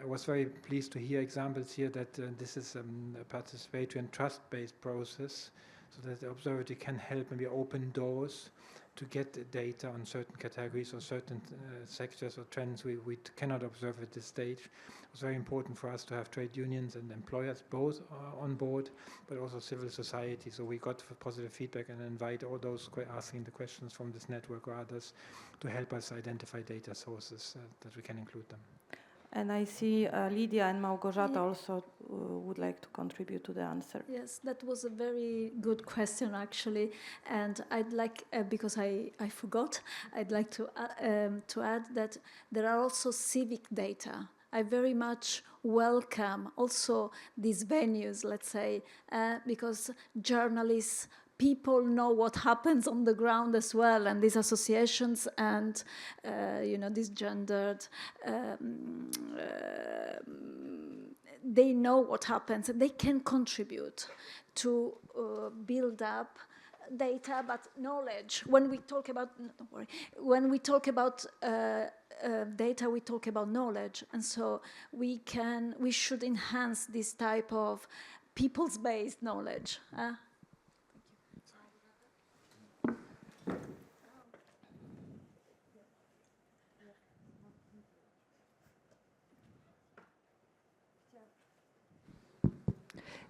I was very pleased to hear examples here that this is a participatory and trust-based process, so that the observatory can help maybe open doors to get data on certain categories or certain sectors or trends we cannot observe at this stage. It was very important for us to have trade unions and employers both on board, but also civil society. So we got positive feedback and invite all those asking the questions from this network or others to help us identify data sources that we can include them. And I see Lydia and Małgorzata also would like to contribute to the answer. Yes, that was a very good question, actually. And I'd like, because I forgot, I'd like to add that there are also civic data. I very much welcome also these venues, let's say, because journalists, people know what happens on the ground as well, and these associations and these gendered, they know what happens and they can contribute to build up data, but knowledge. When we talk about, when we talk about data, we talk about knowledge, and so we should enhance this type of peoples-based knowledge.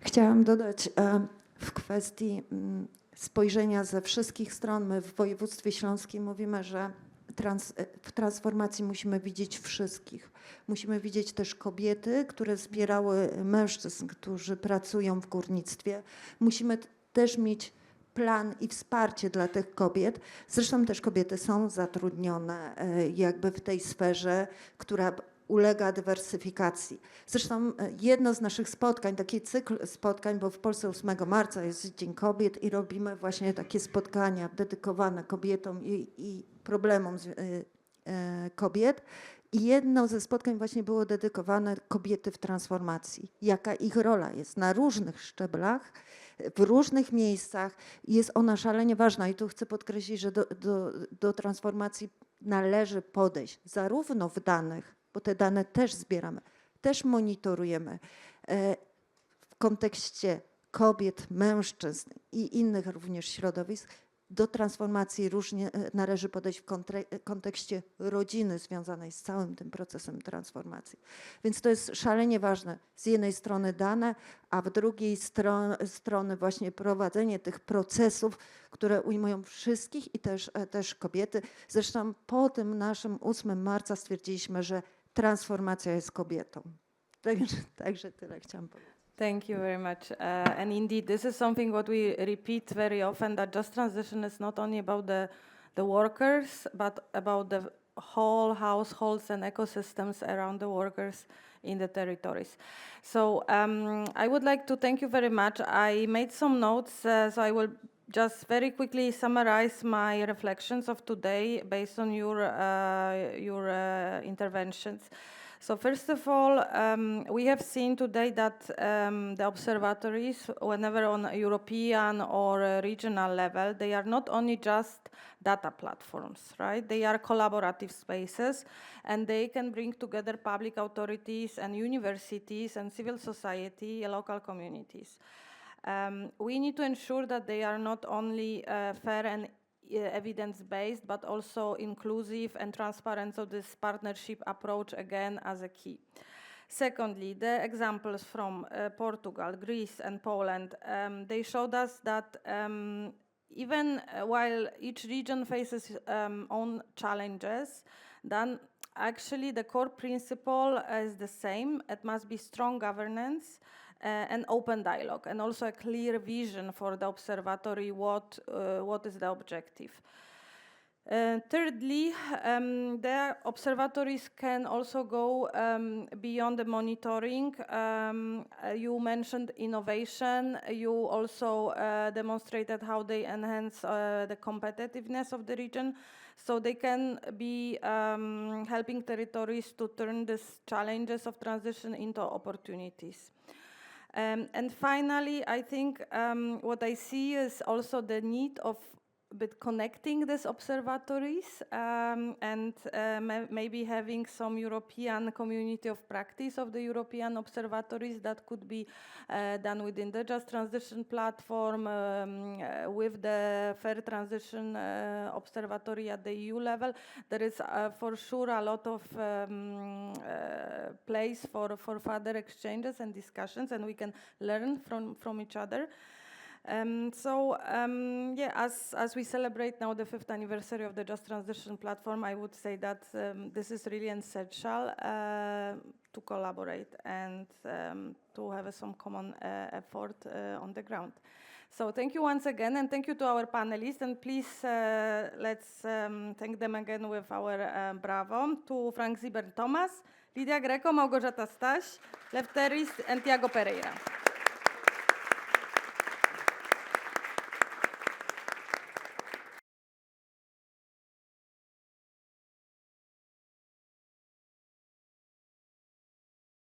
Chciałam dodać w kwestii spojrzenia ze wszystkich stron. My w województwie śląskim mówimy, że w transformacji musimy widzieć wszystkich. Musimy widzieć też kobiety, które wspierały mężczyzn, którzy pracują w górnictwie. Musimy też mieć plan i wsparcie dla tych kobiet. Zresztą też kobiety są zatrudnione jakby w tej sferze, która ulega dywersyfikacji. Zresztą jedno z naszych spotkań, taki cykl spotkań, bo w Polsce 8 marca jest Dzień Kobiet i robimy właśnie takie spotkania dedykowane kobietom i problemom kobiet. I jedno ze spotkań właśnie było dedykowane kobiety w transformacji. Jaka ich rola jest na różnych szczeblach, w różnych miejscach i jest ona szalenie ważna. I tu chcę podkreślić, że do transformacji należy podejść zarówno w danych, bo te dane też zbieramy, też monitorujemy w kontekście kobiet, mężczyzn i innych również środowisk. Do transformacji różnie należy podejść w kontekście rodziny związanej z całym tym procesem transformacji. Więc to jest szalenie ważne. Z jednej strony dane, a w drugiej strony właśnie prowadzenie tych procesów, które ujmują wszystkich i też kobiety. Zresztą po tym naszym 8 marca stwierdziliśmy, że transformacja jest kobietą. Także tyle chciałam powiedzieć. Thank you very much. And indeed, this is something what we repeat very often, that just transition is not only about the workers, but about the whole households and ecosystems around the workers in the territories. So I would like to thank you very much. I made some notes, so I will just very quickly summarize my reflections of today based on your interventions. So first of all, we have seen today that the observatories, whenever on a European or a regional level, they are not only just data platforms, right? They are collaborative spaces, and they can bring together public authorities and universities and civil society, local communities. We need to ensure that they are not only fair and evidence-based, but also inclusive and transparent, so this partnership approach again as a key. Secondly, the examples from Portugal, Greece and Poland, they showed us that even while each region faces own challenges, then actually the core principle is the same. It must be strong governance and open dialogue, and also a clear vision for the observatory, what is the objective. Thirdly, the observatories can also go beyond the monitoring. You mentioned innovation. You also demonstrated how they enhance the competitiveness of the region. So they can be helping territories to turn these challenges of transition into opportunities. And finally, I think what I see is also the need of connecting these observatories and maybe having some European community of practice of the European observatories that could be done within the Just Transition platform with the Fair Transition Observatory at the EU level. There is for sure a lot of place for further exchanges and discussions, and we can learn from each other. As we celebrate now the 5th anniversary of the Just Transition platform, I would say that this is really essential to collaborate and to have some common effort on the ground. So thank you once again, and thank you to our panelists, and please let's thank them again with our bravo to Frank Zibern-Thomas, Lidia Greco, Małgorzata Staś, Lefteris, and Tiago Pereira.